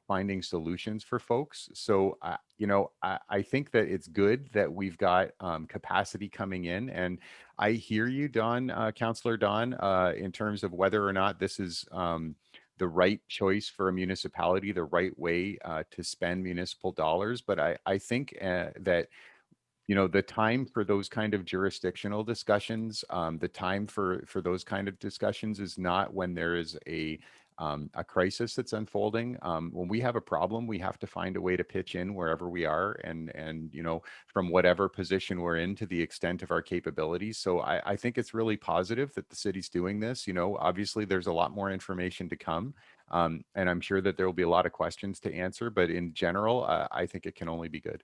finding solutions for folks. So I think that it's good that we've got capacity coming in, and I hear you, Councillor Don, in terms of whether or not this is the right choice for a municipality, the right way to spend municipal dollars. But I think that the time for those kind of jurisdictional discussions, the time for those kind of discussions is not when there is a crisis that's unfolding. When we have a problem, we have to find a way to pitch in wherever we are, and from whatever position we're in to the extent of our capabilities. So I think it's really positive that the city's doing this. Obviously there's a lot more information to come, and I'm sure that there will be a lot of questions to answer, but in general, I think it can only be good.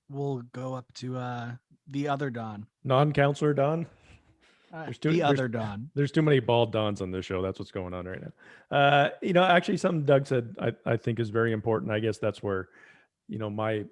We'll go up to the other Don. Non-Councillor Don? Don. There's too many bald Dons on this show. That's what's going on right now. Actually, something Doug said I think is very important. I guess that's where, my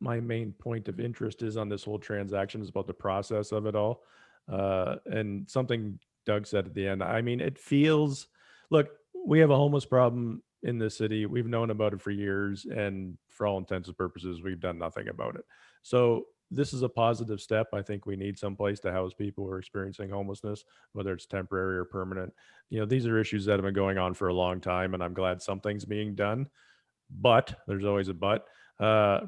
main point of interest is on this whole transaction is about the process of it all. And something Doug said at the end. I mean, it feels, look, we have a homeless problem in this city. We've known about it for years, and for all intents and purposes, we've done nothing about it. So this is a positive step. I think we need some place to house people who are experiencing homelessness, whether it's temporary or permanent. These are issues that have been going on for a long time, and I'm glad something's being done. But there's always a but.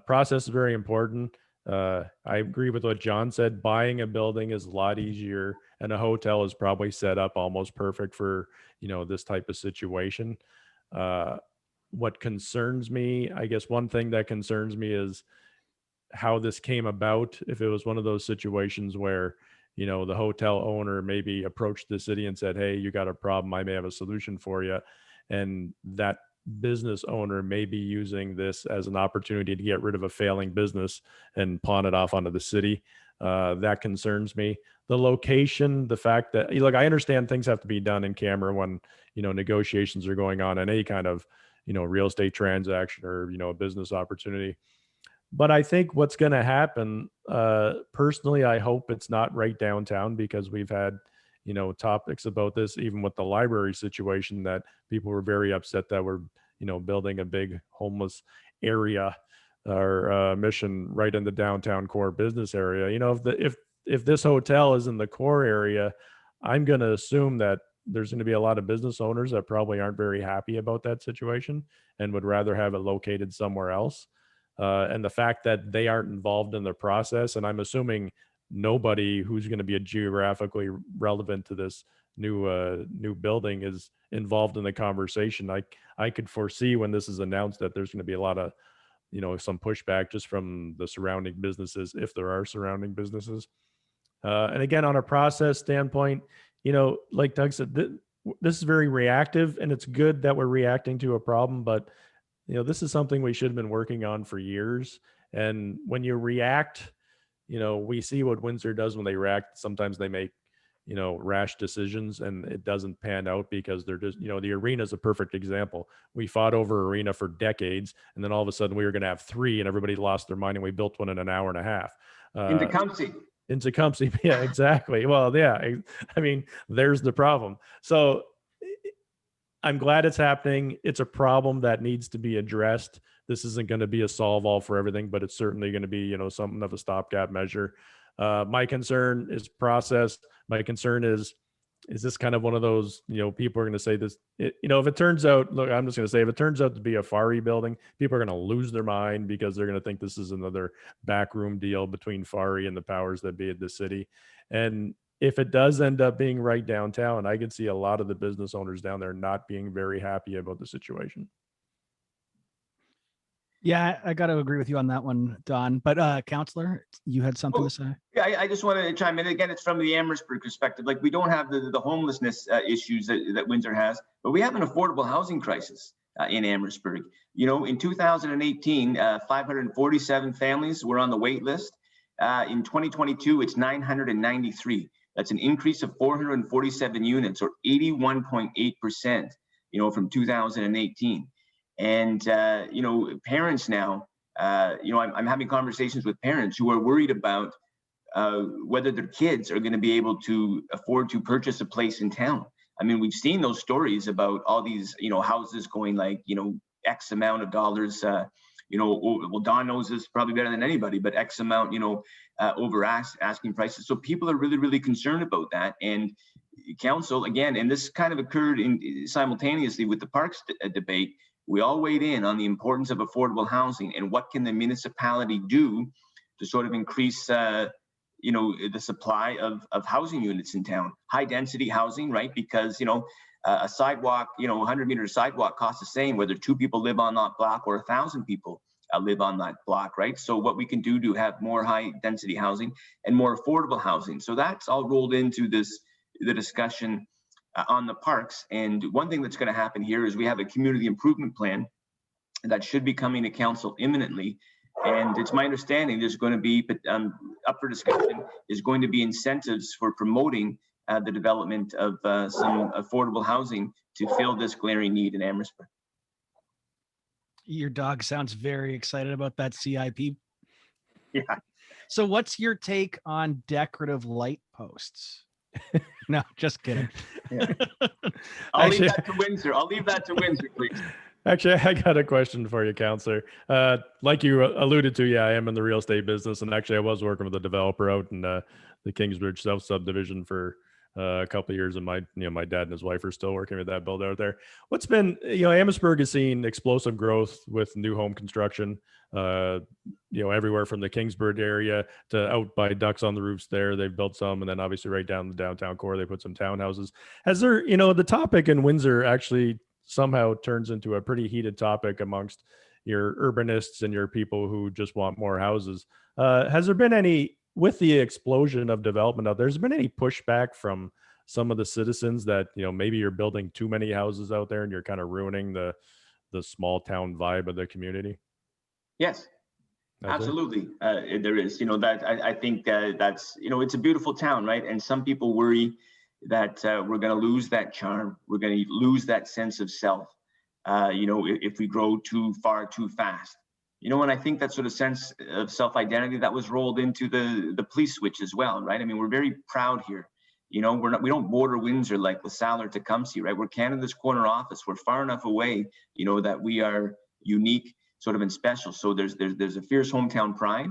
Process is very important. I agree with what John said. Buying a building is a lot easier, and a hotel is probably set up almost perfect for this type of situation. What concerns me, I guess one thing that concerns me is how this came about. If it was one of those situations where, the hotel owner maybe approached the city and said, hey, you got a problem, I may have a solution for you. And that business owner may be using this as an opportunity to get rid of a failing business and pawn it off onto the city. That concerns me. The location, the fact that, look, I understand things have to be done in camera when, negotiations are going on in any kind of, real estate transaction or, a business opportunity. But I think what's going to happen, personally, I hope it's not right downtown, because we've had, topics about this, even with the library situation, that people were very upset that we're, building a big homeless area or mission right in the downtown core business area. If this hotel is in the core area, I'm going to assume that there's going to be a lot of business owners that probably aren't very happy about that situation and would rather have it located somewhere else. And the fact that they aren't involved in the process, and I'm assuming nobody who's going to be geographically relevant to this new building is involved in the conversation. I could foresee when this is announced that there's going to be a lot of, some pushback just from the surrounding businesses, if there are surrounding businesses. And again, on a process standpoint, like Doug said, this is very reactive, and it's good that we're reacting to a problem, but this is something we should have been working on for years. And when you react, we see what Windsor does when they react. Sometimes they make, rash decisions, and it doesn't pan out because they're just, the arena is a perfect example. We fought over arena for decades, and then all of a sudden we were going to have 3, and everybody lost their mind, and we built one in an hour and a half. In Tecumseh. In Tecumseh. Yeah, exactly. Well, yeah, I mean, there's the problem. So I'm glad it's happening. It's a problem that needs to be addressed, this isn't going to be a solve all for everything, but it's certainly going to be, something of a stopgap measure. My concern is process. My concern is this kind of one of those, people are going to say this, if it turns out, look, I'm just going to say, if it turns out to be a Fari building, people are going to lose their mind because they're going to think this is another backroom deal between Fari and the powers that be at the city. And if it does end up being right downtown, I can see a lot of the business owners down there not being very happy about the situation. Yeah, I got to agree with you on that one, Don. But Councillor, you had something to say? Yeah, I just want to chime in. Again, it's from the Amherstburg perspective. Like, we don't have the homelessness issues that Windsor has, but we have an affordable housing crisis in Amherstburg. In 2018, 547 families were on the wait list. In 2022, it's 993. That's an increase of 447 units, or 81.8%, from 2018. And, parents now, I'm having conversations with parents who are worried about whether their kids are going to be able to afford to purchase a place in town. I mean, we've seen those stories about all these, houses going like, X amount of dollars, well, Don knows this probably better than anybody, but X amount, over asking prices. So people are really, really concerned about that. And council, again, and this kind of occurred simultaneously with the parks debate, we all weighed in on the importance of affordable housing and what can the municipality do to sort of increase, the supply of housing units in town. High density housing, right? Because, a sidewalk, 100-meter sidewalk costs the same whether 2 people live on that block or 1,000 people live on that block, right? So what we can do to have more high density housing and more affordable housing. So that's all rolled into the discussion on the parks. And one thing that's going to happen here is we have a community improvement plan that should be coming to council imminently. And it's my understanding there's going to be, up for discussion, is going to be incentives for promoting the development of some affordable housing to fill this glaring need in Amherstburg. Your dog sounds very excited about that CIP. Yeah. So what's your take on decorative light posts? No, just kidding. Yeah. I'll leave that to Windsor, please. Actually, I got a question for you, Councillor. Like you alluded to, yeah, I am in the real estate business, and actually I was working with a developer out in the Kingsbridge South subdivision for a couple of years, and my dad and his wife are still working with that build out there. What's been, Amherstburg has seen explosive growth with new home construction, everywhere from the Kingsbridge area to out by Ducks on the Roofs there. They've built some, and then obviously right down the downtown core, they put some townhouses. Has there, the topic in Windsor actually somehow turns into a pretty heated topic amongst your urbanists and your people who just want more houses. Has there been any, with the explosion of development out there, has there been any pushback from some of the citizens that, maybe you're building too many houses out there and you're kind of ruining the small town vibe of the community? Yes, absolutely. There is, that I think that's, it's a beautiful town, right? And some people worry that we're going to lose that charm. We're going to lose that sense of self, if we grow too far, too fast. And I think that sort of sense of self-identity that was rolled into the police switch as well, right? I mean, we're very proud here. We don't border Windsor like LaSalle or Tecumseh, right? We're Canada's corner office. We're far enough away, that we are unique, sort of, and special. So there's a fierce hometown pride.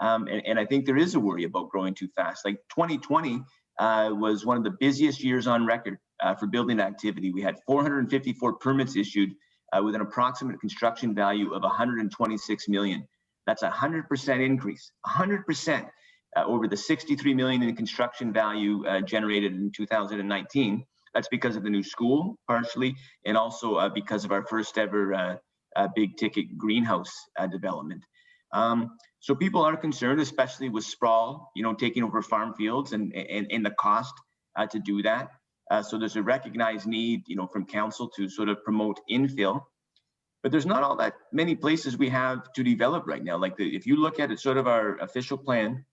And I think there is a worry about growing too fast. Like 2020 was one of the busiest years on record for building activity. We had 454 permits issued with an approximate construction value of 126 million. That's a 100% increase, 100% over the 63 million in construction value generated in 2019. That's because of the new school, partially, and also because of our first ever big ticket greenhouse development. So people are concerned, especially with sprawl, taking over farm fields and the cost to do that. So there's a recognized need, from council to sort of promote infill. But there's not all that many places we have to develop right now. Like if you look at it, sort of our official plan,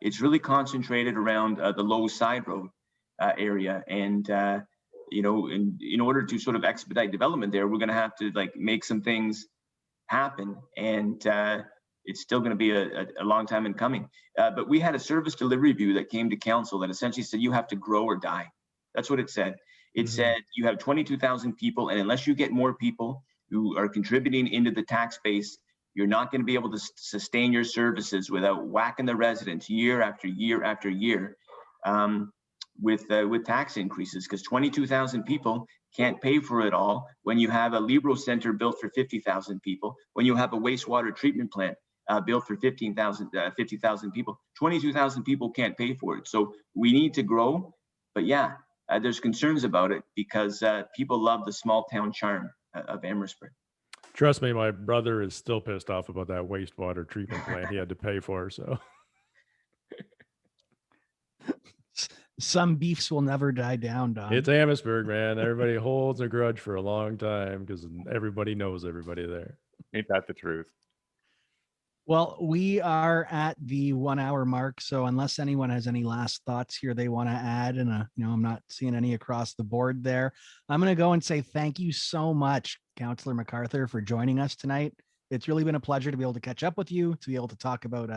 it's really concentrated around the Low Side Road area. And, in order to sort of expedite development there, we're going to have to make some things happen. And it's still going to be a long time in coming. But we had a service delivery review that came to council that essentially said you have to grow or die. That's what it said. It said you have 22,000 people, and unless you get more people who are contributing into the tax base, you're not going to be able to sustain your services without whacking the residents year after year after year with tax increases, because 22,000 people can't pay for it all when you have a Libro Center built for 50,000 people, when you have a wastewater treatment plant built for 50,000 people. 22,000 people can't pay for it. So we need to grow. But yeah, there's concerns about it because people love the small town charm of Amherstburg. Trust me, my brother is still pissed off about that wastewater treatment plant he had to pay for. So some beefs will never die down, Don. it's Amherstburg, man. Everybody holds a grudge for a long time because everybody knows everybody there. Ain't that the truth? Well, we are at the 1 hour mark. So unless anyone has any last thoughts here they want to add, and I'm not seeing any across the board there, I'm going to go and say thank you so much, Councillor McArthur, for joining us tonight. It's really been a pleasure to be able to catch up with you, to be able to talk about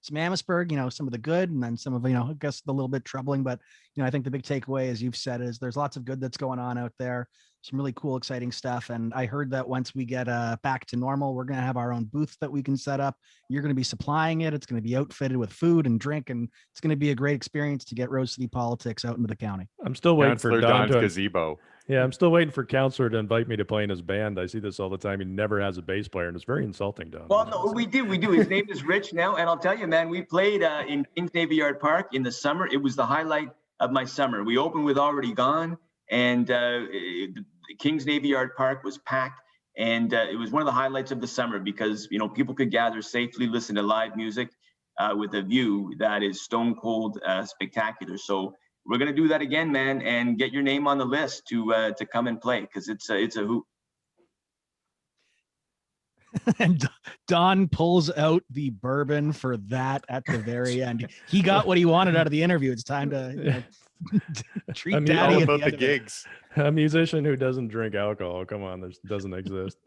some Amherstburg, some of the good, and then some of, I guess the little bit troubling, but, I think the big takeaway, as you've said, is there's lots of good that's going on out there. Some really cool, exciting stuff. And I heard that once we get back to normal, we're going to have our own booth that we can set up. You're going to be supplying it. It's going to be outfitted with food and drink, and it's going to be a great experience to get Rose City politics out into the county. I'm still waiting for Don Don's to gazebo. Yeah, I'm still waiting for Councillor to invite me to play in his band. I see this all the time. He never has a bass player, and it's very insulting, Don. Well, no, we do. His name is Rich now, and I'll tell you, man, we played in Kings Navy Yard Park in the summer. It was the highlight of my summer. We opened with Already Gone, and Kings Navy Yard Park was packed, and it was one of the highlights of the summer because people could gather safely, listen to live music with a view that is stone cold spectacular. So we're gonna do that again, man, and get your name on the list to come and play, because it's a hoot. And Don pulls out the bourbon for that at the very end. He got what he wanted out of the interview. It's time to treat I mean, Daddy. All at about end the of it. gigs. A musician who doesn't drink alcohol. Come on, this doesn't exist.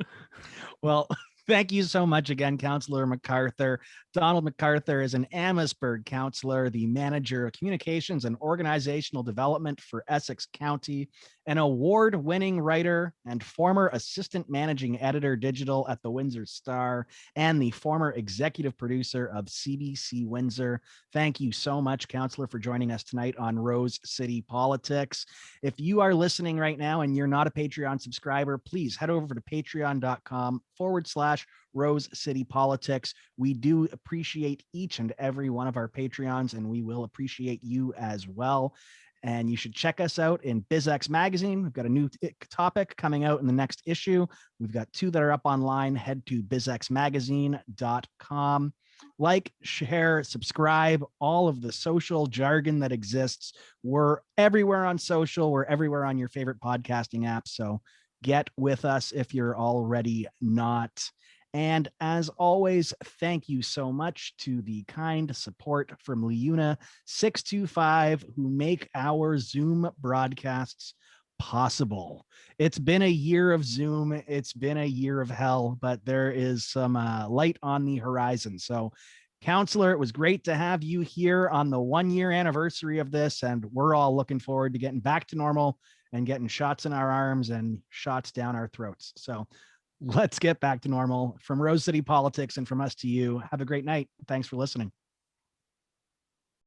Well, thank you so much again, Councillor McArthur. Donald McArthur is an Amherstburg councillor, the manager of communications and organizational development for Essex County, an award-winning writer and former assistant managing editor digital at the Windsor Star, and the former executive producer of CBC Windsor. Thank you so much, Councillor, for joining us tonight on Rose City Politics. If you are listening right now and you're not a Patreon subscriber, please head over to patreon.com/Rose City Politics. We do appreciate each and every one of our Patreons, and we will appreciate you as well. And you should check us out in BizX Magazine. We've got a new topic coming out in the next issue. We've got 2 that are up online. Head to bizxmagazine.com. Like, share, subscribe, all of the social jargon that exists. We're everywhere on social. We're everywhere on your favorite podcasting app. So get with us if you're already not. And as always, thank you so much to the kind support from Leuna 625, who make our Zoom broadcasts possible. It's been a year of Zoom. It's been a year of hell, but there is some light on the horizon. So, Councillor, it was great to have you here on the 1-year anniversary of this, and we're all looking forward to getting back to normal and getting shots in our arms and shots down our throats. So let's get back to normal. From Rose City Politics and from us to you, have a great night. Thanks for listening.